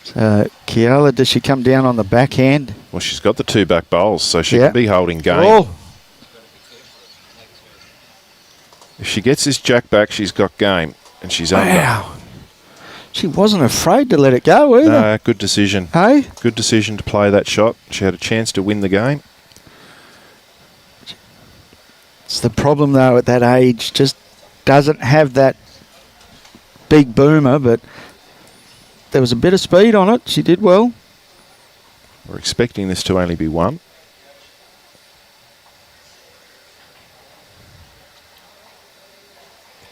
So Keala, does she come down on the backhand? Well, she's got the 2 back bowls, so she Yeah. can be holding game. Oh, If she gets this jack back, she's got game, and she's under. wow. She wasn't afraid to let it go either. No, good decision. Hey? Good decision to play that shot. She had a chance to win the game. It's the problem, though, at that age. Just doesn't have that big boomer, but there was a bit of speed on it. She did well. We're expecting this to only be 1.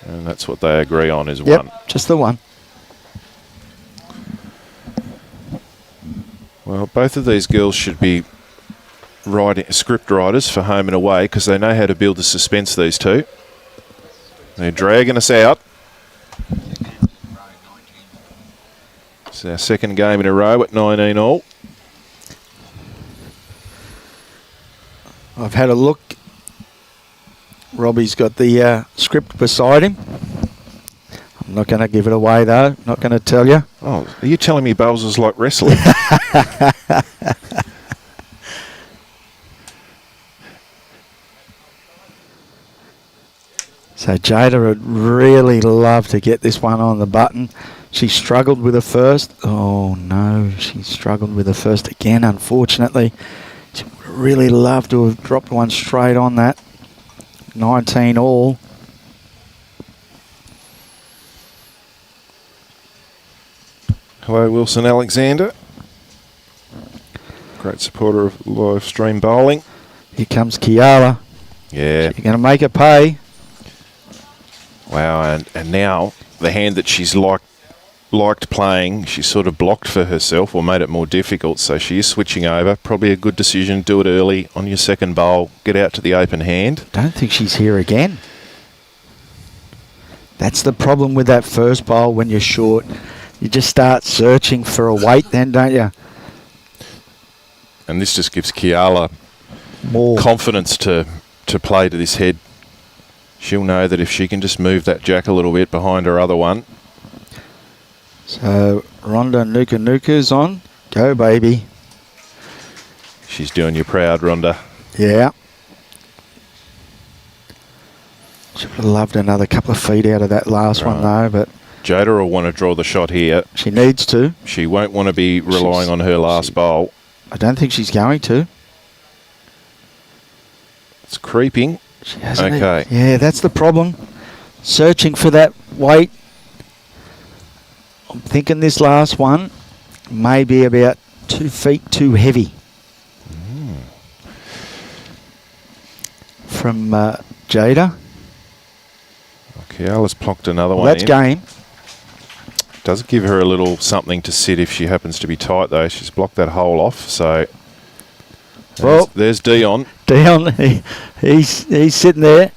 And that's what they agree on is 1. Just the 1. Well, both of these girls should be script writers for home and away because they know how to build the suspense, these two. They're dragging us out. It's our 2nd game in a row at 19 all. I've had a look. Robbie's got the script beside him. I'm not going to give it away, though. Not going to tell you. Oh, are you telling me bowls is like wrestling? So Jaida would really love to get this one on the button. She struggled with the first. Oh, no. She struggled with the first again, unfortunately. She would really love to have dropped one straight on that. 19 all. Hello, Wilson Alexander. Great supporter of live stream bowling. Here comes Keala. Yeah. You're going to make her pay. Wow, and now the hand that she's liked playing, she's sort of blocked for herself or made it more difficult, so she is switching over. Probably a good decision. Do it early on your 2nd bowl. Get out to the open hand. Don't think she's here again. That's the problem with that first bowl when you're short. You just start searching for a weight then, don't you? And this just gives Keala More confidence to play to this head. She'll know that if she can just move that jack a little bit behind her other one. So Rhonda Nukunuku's on. Go, baby. She's doing you proud, Rhonda. Yeah. She would have loved another couple of feet out of that last one, though, but Jaida will want to draw the shot here. she needs to. She won't want to be relying on her last bowl. I don't think she's going to. It's creeping. She hasn't. Okay. Yeah, that's the problem. Searching for that weight. I'm thinking this last one may be about 2 feet too heavy. From Jaida. Keala's plonked another one That's in. game. Does give her a little something to sit if she happens to be tight, though. She's blocked that hole off, so... Well, there's Dion. Dion, he's sitting there.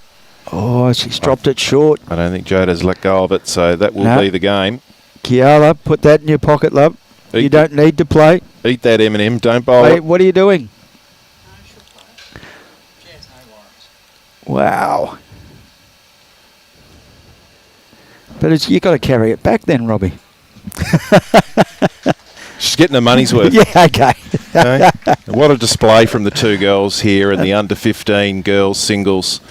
Oh, she's dropped it short. I don't think Jada's let go of it, so that will be the game. Keala, put that in your pocket, love. You don't need to play. Eat that M&M, don't bowl Wait, it. what are you doing? Wow. But you got to carry it back then, Robbie. She's getting her money's worth. Yeah, okay. Okay. What a display from the two girls here in the under-15 girls singles.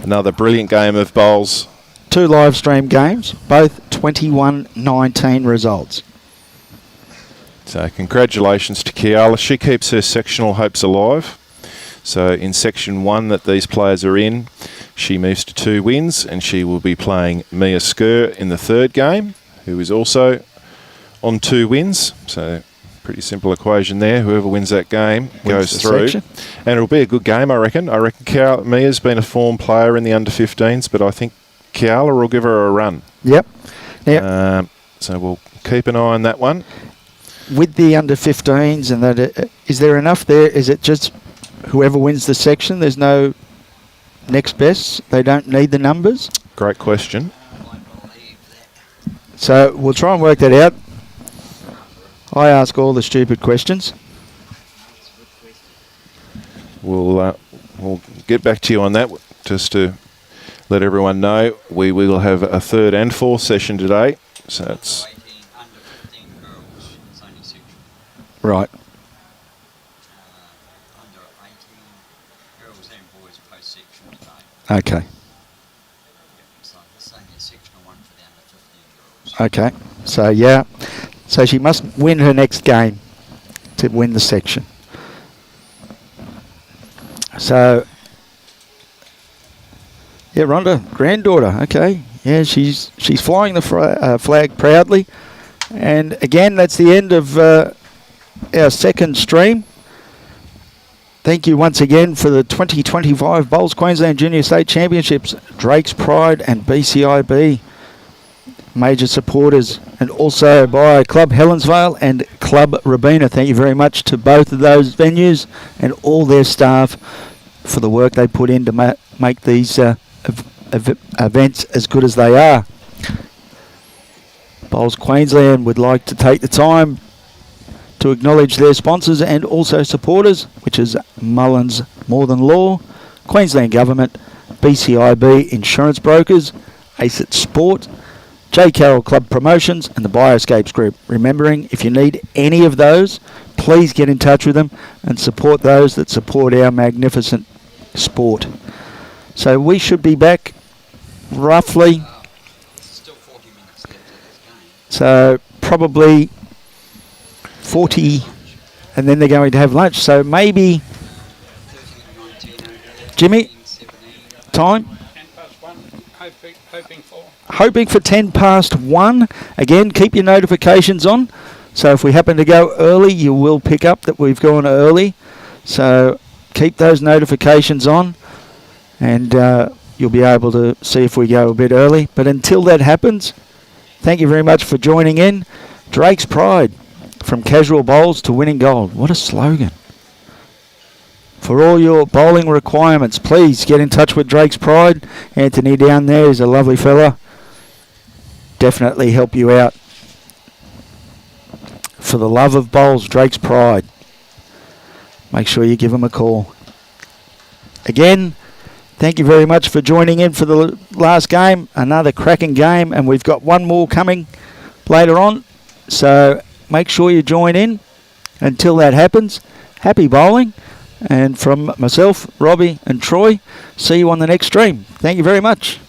Another brilliant game of bowls. 2 live stream games, both 21-19 results. So congratulations to Keala. She keeps her sectional hopes alive. So in section 1 that these players are in, she moves to 2 wins, and she will be playing Mia Skur in the 3rd game, who is also on 2 wins. So pretty simple equation there. Whoever wins that game goes through. Section. And it'll be a good game, I reckon. I reckon Mia's been a form player in the under-15s, but I think Keala will give her a run. Yep. So we'll keep an eye on that one. With the under-15s, and that, is there enough there? Is it just whoever wins the section? There's no next best? They don't need the numbers? Great question. So we'll try and work that out. I ask all the stupid questions. We'll get back to you on that, just to let everyone know. We will have a 3rd and 4th session today. So it's Right. Under 18 girls and boys post-sectional today. Okay. So this only a sectional one for the under 15 girls. Okay. So, yeah. So she must win her next game to win the section. So, yeah, Rhonda, granddaughter. Okay. Yeah, she's flying the flag proudly. And again, that's the end of our second stream. Thank you once again for the 2025 Bowls Queensland Junior State Championships, Drake's Pride and BCIB, major supporters, and also by Club Helensvale and Club Robina. Thank you very much to both of those venues and all their staff for the work they put in to make these events as good as they are. Bowls Queensland would like to take the time to acknowledge their sponsors and also supporters, which is Mullins More Than Law, Queensland Government, BCIB Insurance Brokers, ACIT Sport, J. Carroll Club Promotions and the Bioscapes Group. Remembering, if you need any of those, please get in touch with them and support those that support our magnificent sport. So we should be back roughly, Still 40 minutes left of this game. so probably 40, and then they're going to have lunch. So maybe, 13, 19, Jimmy, 17. time? 10 past 1, hoping for. Hoping for 10 past 1. Again, keep your notifications on. So if we happen to go early, you will pick up that we've gone early. So keep those notifications on, and you'll be able to see if we go a bit early. But until that happens, thank you very much for joining in. Drake's Pride, from casual bowls to winning gold. What a slogan. For all your bowling requirements, please get in touch with Drake's Pride. Anthony down there is a lovely fella. Definitely help you out. For the love of bowls, Drake's Pride. Make sure you give him a call. Again, thank you very much for joining in for the last game. Another cracking game, and we've got one more coming later on. So make sure you join in. Until that happens, happy bowling. And from myself, Robbie and Troy, see you on the next stream. Thank you very much.